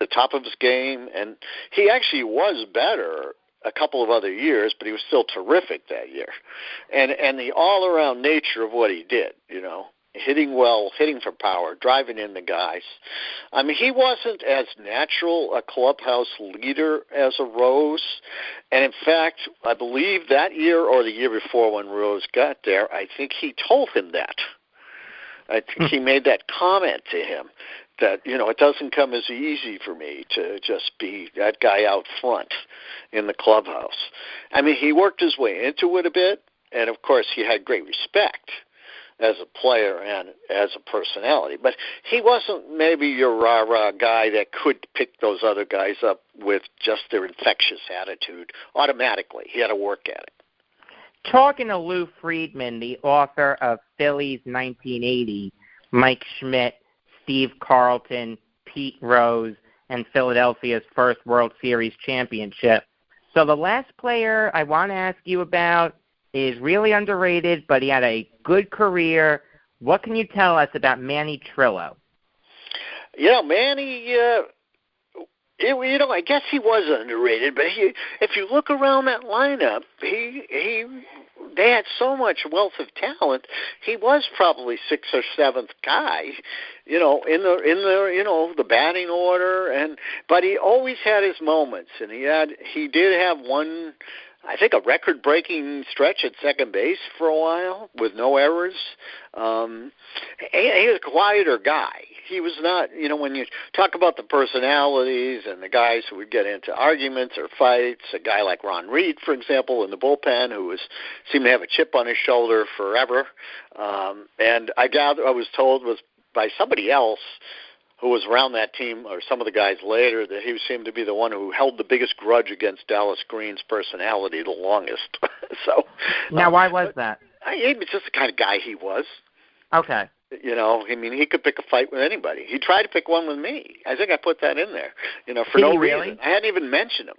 the top of his game, and he actually was better a couple of other years, but he was still terrific that year. And the all-around nature of what he did, hitting well, hitting for power, driving in the guys. I mean, he wasn't as natural a clubhouse leader as a Rose. And, in fact, I believe that year or the year before when Rose got there, I think he told him that. I think he made that comment to him that, it doesn't come as easy for me to just be that guy out front in the clubhouse. I mean, he worked his way into it a bit, and, of course, he had great respect as a player and as a personality. But he wasn't maybe your rah-rah guy that could pick those other guys up with just their infectious attitude automatically. He had to work at it. Talking to Lew Freedman, the author of Phillies 1980, Mike Schmidt, Steve Carlton, Pete Rose, and Philadelphia's first World Series championship. So the last player I want to ask you about is really underrated, but he had a good career. What can you tell us about Manny Trillo? Manny, I guess he was underrated, but if you look around that lineup, they had so much wealth of talent. He was probably sixth or seventh guy, in the batting order, but he always had his moments, and he did have one, I think, a record-breaking stretch at second base for a while with no errors. He was a quieter guy. He was not, when you talk about the personalities and the guys who would get into arguments or fights, a guy like Ron Reed, for example, in the bullpen, who seemed to have a chip on his shoulder forever. And I was told was by somebody else who was around that team, or some of the guys later, that he seemed to be the one who held the biggest grudge against Dallas Green's personality the longest. Now, why was that? He was just the kind of guy he was. Okay. He could pick a fight with anybody. He tried to pick one with me. I think I put that in there, for no reason. Really? I hadn't even mentioned him.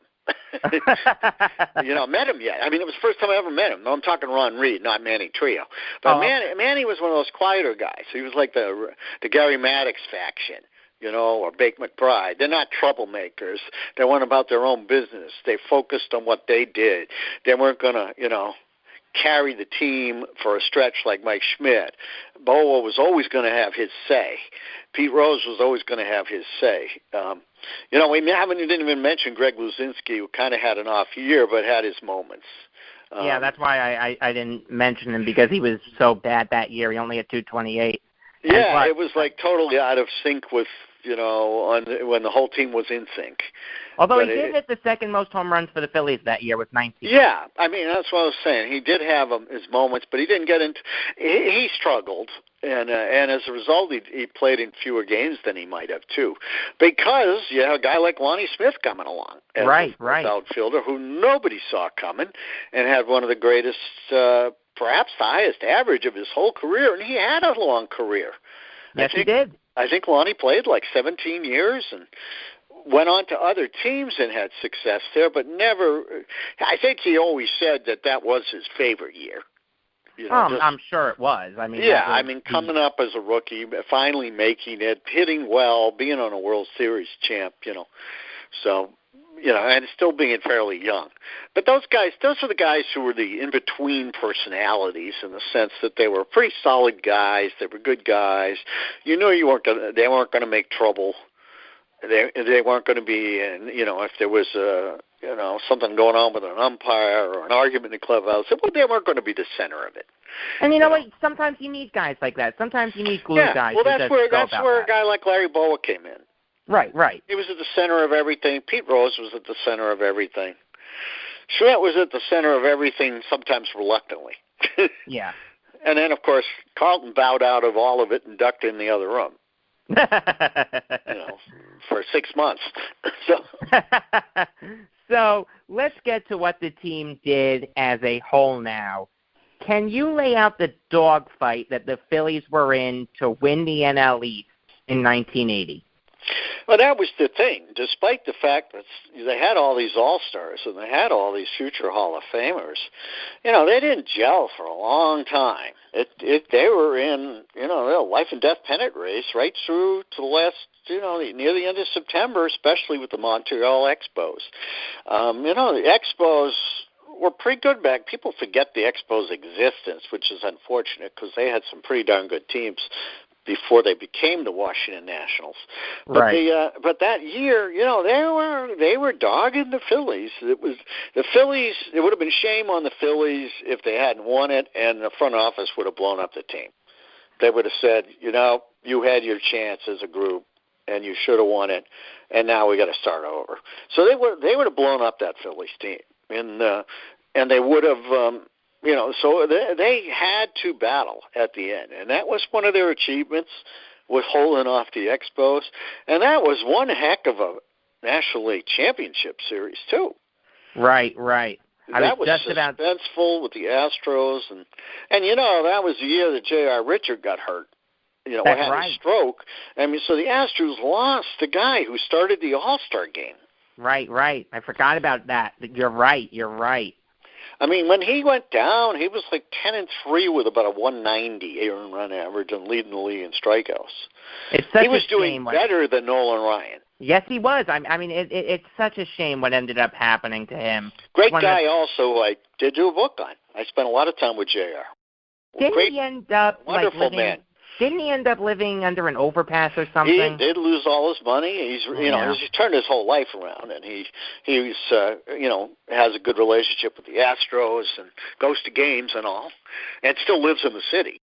Met him yet. I mean, it was the first time I ever met him. No, I'm talking Ron Reed, not Manny Trillo. But Manny was one of those quieter guys. He was like the Gary Maddox faction, or Bake McBride. They're not troublemakers. They went about their own business. They focused on what they did. They weren't going to, carry the team for a stretch like Mike Schmidt. Boa was always going to have his say. Pete Rose was always going to have his say. We didn't even mention Greg Luzinski, who kind of had an off year but had his moments. Yeah, that's why I didn't mention him, because he was so bad that year. He only had 228. Yeah, it was like totally out of sync with, when the whole team was in sync. Although he did hit the second most home runs for the Phillies that year with 19. Yeah, I mean, that's what I was saying. He did have his moments, but he didn't get into – he struggled, and as a result, he played in fewer games than he might have, too, because you have a guy like Lonnie Smith coming along. Right. Outfielder who nobody saw coming and had one of the greatest perhaps the highest average of his whole career, and he had a long career. Yes, he did. I think Lonnie played like 17 years and went on to other teams and had success there, but never – I think he always said that was his favorite year. I'm sure it was. I mean, coming up as a rookie, finally making it, hitting well, being on a World Series champ, So, and still being fairly young. But those are the guys who were the in-between personalities in the sense that they were pretty solid guys. They were good guys. You knew they weren't going to make trouble. They weren't going to be, if there was something going on with an umpire or an argument in the clubhouse, they weren't going to be the center of it. And what? Sometimes you need guys like that. Sometimes you need glue guys. Well, that's where a guy like Larry Boa came in. Right. He was at the center of everything. Pete Rose was at the center of everything. Schmidt was at the center of everything, sometimes reluctantly. Yeah. And then, of course, Carlton bowed out of all of it and ducked in the other room. For 6 months. So let's get to what the team did as a whole now. Can you lay out the dogfight that the Phillies were in to win the NL East in 1980? Well, that was the thing. Despite the fact that they had all these All-Stars and they had all these future Hall of Famers, they didn't gel for a long time. They were in, a life and death pennant race right through to the last, near the end of September, especially with the Montreal Expos. The Expos were pretty good back. People forget the Expos' existence, which is unfortunate because they had some pretty darn good teams before they became the Washington Nationals. But Right. But that year, they were dogging the Phillies. It was the Phillies. It would have been shame on the Phillies if they hadn't won it, and the front office would have blown up the team. They would have said, you had your chance as a group, and you should have won it, and now we got to start over. So they would have blown up that Phillies team, and they would have. So they had to battle at the end, and that was one of their achievements, was holding off the Expos, and that was one heck of a National League Championship Series too. Right. That was suspenseful with the Astros, and that was the year that J.R. Richard got hurt. That's had right. a stroke. So the Astros lost the guy who started the All-Star game. Right. I forgot about that. You're right. When he went down, he was like 10-3 with about a 190 earned run average and leading the league in strikeouts. He was doing better than Nolan Ryan. Yes, he was. It's such a shame what ended up happening to him. Great guy also, I did do a book on. I spent a lot of time with JR. Didn't he end up wonderful man. Didn't he end up living under an overpass or something? He did lose all his money. He's turned his whole life around, and he's has a good relationship with the Astros and goes to games and all, and still lives in the city.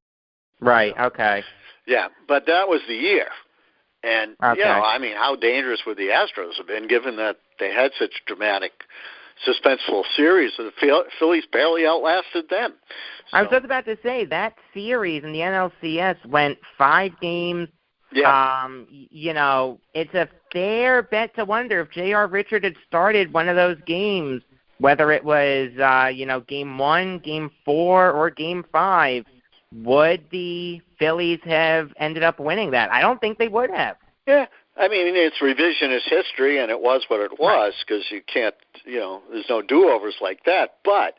Right. Okay. Yeah, but that was the year, and okay. How dangerous would the Astros have been, given that they had such dramatic, suspenseful series? The Phillies barely outlasted them. So. I was just about to say, that series in the NLCS went 5 games. Yeah. It's a fair bet to wonder if J.R. Richard had started one of those games, whether it was, Game 1, Game 4, or Game 5, would the Phillies have ended up winning that? I don't think they would have. Yeah. It's revisionist history, and it was what it was, because you can't, there's no do-overs like that. But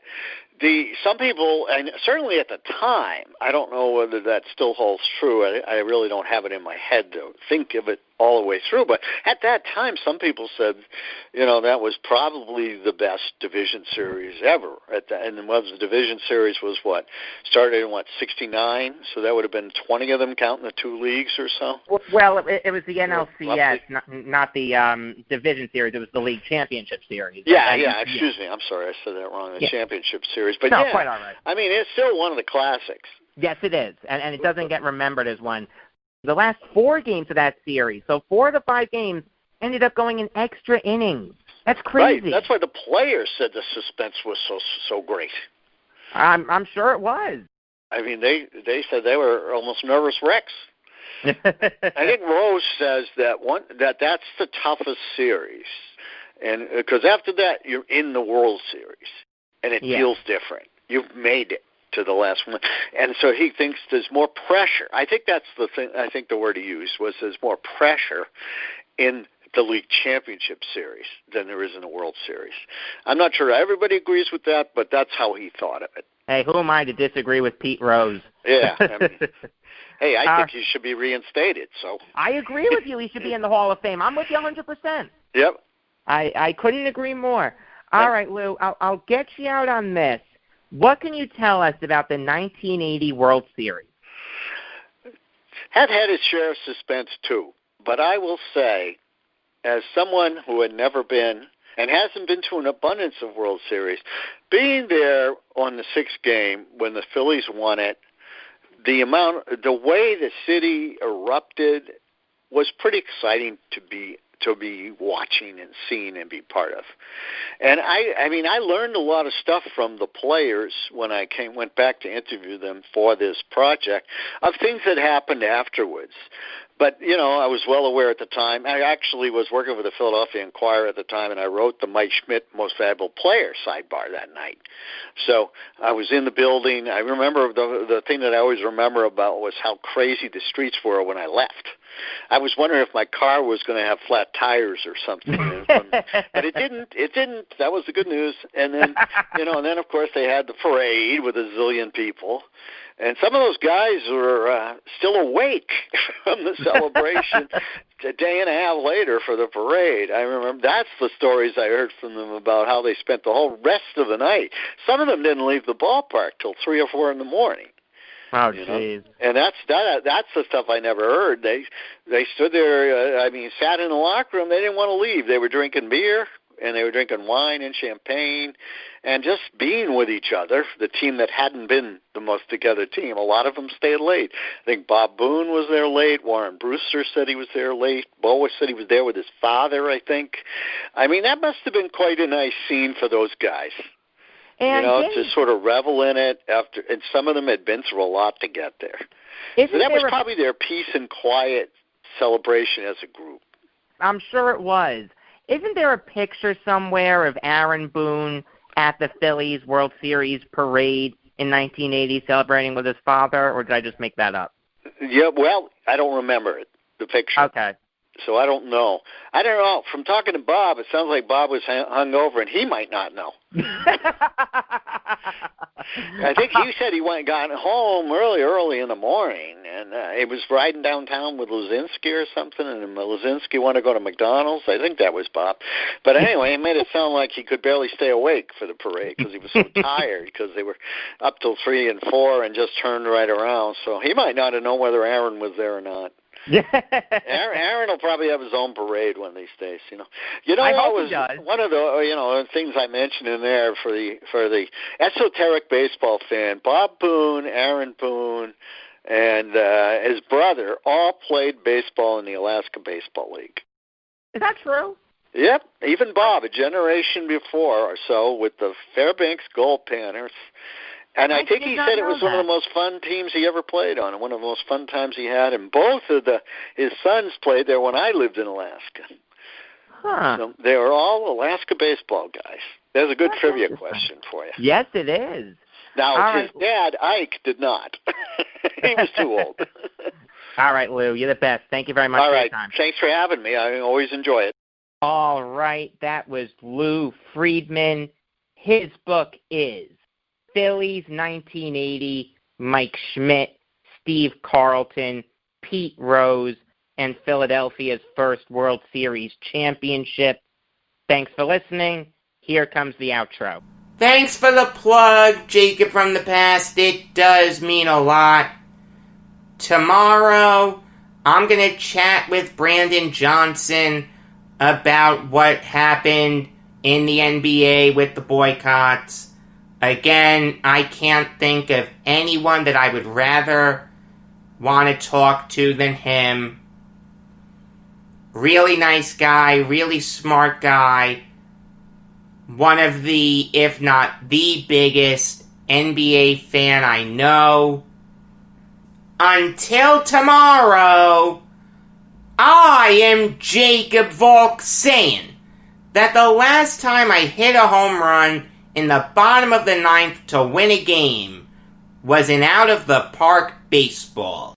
some people, and certainly at the time, I don't know whether that still holds true. I really don't have it in my head to think of it all the way through. But at that time, some people said, that was probably the best division series ever. And the division series was started in 69? So that would have been 20 of them, counting the 2 leagues or so. Well, it was the NLCS, not the division series. It was the league championship series. Excuse me. I'm sorry, I said that wrong. The championship series. But no, quite all right. It's still one of the classics. Yes, it is, and it doesn't get remembered as one. The last 4 games of that series, so 4 of the 5 games, ended up going in extra innings. That's crazy. Right. That's why the players said the suspense was so great. I'm sure it was. They said they were almost nervous wrecks. I think Rose says that's the toughest series, and because after that you're in the World Series, and it feels different. You've made it to the last one, and so he thinks there's more pressure. I think that's the thing. I think the word he used was there's more pressure in the league championship series than there is in the World Series. I'm not sure everybody agrees with that, but that's how he thought of it. Hey, who am I to disagree with Pete Rose? Yeah. Hey, I think he should be reinstated. So I agree with you. He should be in the Hall of Fame. I'm with you 100%. Yep. I couldn't agree more. All right, Lou, I'll get you out on this. What can you tell us about the 1980 World Series? Had its share of suspense, too. But I will say, as someone who had never been and hasn't been to an abundance of World Series, being there on the 6th game when the Phillies won it, the way the city erupted was pretty exciting to be watching and seeing and be part of. And I learned a lot of stuff from the players when I went back to interview them for this project of things that happened afterwards. But, I was well aware at the time. I actually was working with the Philadelphia Inquirer at the time, and I wrote the Mike Schmidt Most Valuable Player sidebar that night. So I was in the building. I remember the thing that I always remember about was how crazy the streets were when I left. I was wondering if my car was going to have flat tires or something, but it didn't. It didn't. That was the good news. And then, and then of course they had the parade with a zillion people, And some of those guys were still awake from the celebration a day and a half later for the parade. I remember that's the stories I heard from them about how they spent the whole rest of the night. Some of them didn't leave the ballpark till 3 or 4 in the morning. Oh, jeez. And that's the stuff I never heard. They stood there, sat in the locker room. They didn't want to leave. They were drinking beer, and they were drinking wine and champagne, and just being with each other, the team that hadn't been the most together team. A lot of them stayed late. I think Bob Boone was there late. Warren Brewster said he was there late. Bo said he was there with his father, I think. I mean, that must have been quite a nice scene for those guys. And to sort of revel in it after, and some of them had been through a lot to get there. So that was probably their peace and quiet celebration as a group. I'm sure it was. Isn't there a picture somewhere of Aaron Boone at the Phillies World Series parade in 1980 celebrating with his father, or did I just make that up? Yeah, well, I don't remember it, the picture. Okay. So I don't know. I don't know. From talking to Bob, it sounds like Bob was hung over, and he might not know. I think he said he got home early in the morning, and he was riding downtown with Luzinski or something, and Luzinski wanted to go to McDonald's. I think that was Bob. But anyway, it made it sound like he could barely stay awake for the parade because he was so tired because they were up till 3 and 4 and just turned right around. So he might not have known whether Aaron was there or not. Aaron will probably have his own parade one of these days. I hope he does. One of the things I mentioned in there for the esoteric baseball fan. Bob Boone, Aaron Boone, and his brother all played baseball in the Alaska Baseball League. Is that true? Yep, even Bob, a generation before or so, with the Fairbanks Gold Panthers. And I think he said it was one of the most fun teams he ever played on, and one of the most fun times he had. And both of his sons played there when I lived in Alaska. Huh. So they were all Alaska baseball guys. There's a good trivia question for you. Yes, it is. Now, his dad, Ike, did not. He was too old. All right, Lou, you're the best. Thank you very much for your time. Thanks for having me. I always enjoy it. All right, that was Lew Freedman. His book is Phillies 1980, Mike Schmidt, Steve Carlton, Pete Rose, and Philadelphia's first World Series championship. Thanks for listening. Here comes the outro. Thanks for the plug, Jacob from the past. It does mean a lot. Tomorrow, I'm going to chat with Brandon Johnson about what happened in the NBA with the boycotts. Again, I can't think of anyone that I would rather want to talk to than him. Really nice guy, really smart guy. One of the, if not the biggest NBA fan I know. Until tomorrow, I am Jacob Valk saying that the last time I hit a home run in the bottom of the ninth to win a game was in out-of-the-park baseball.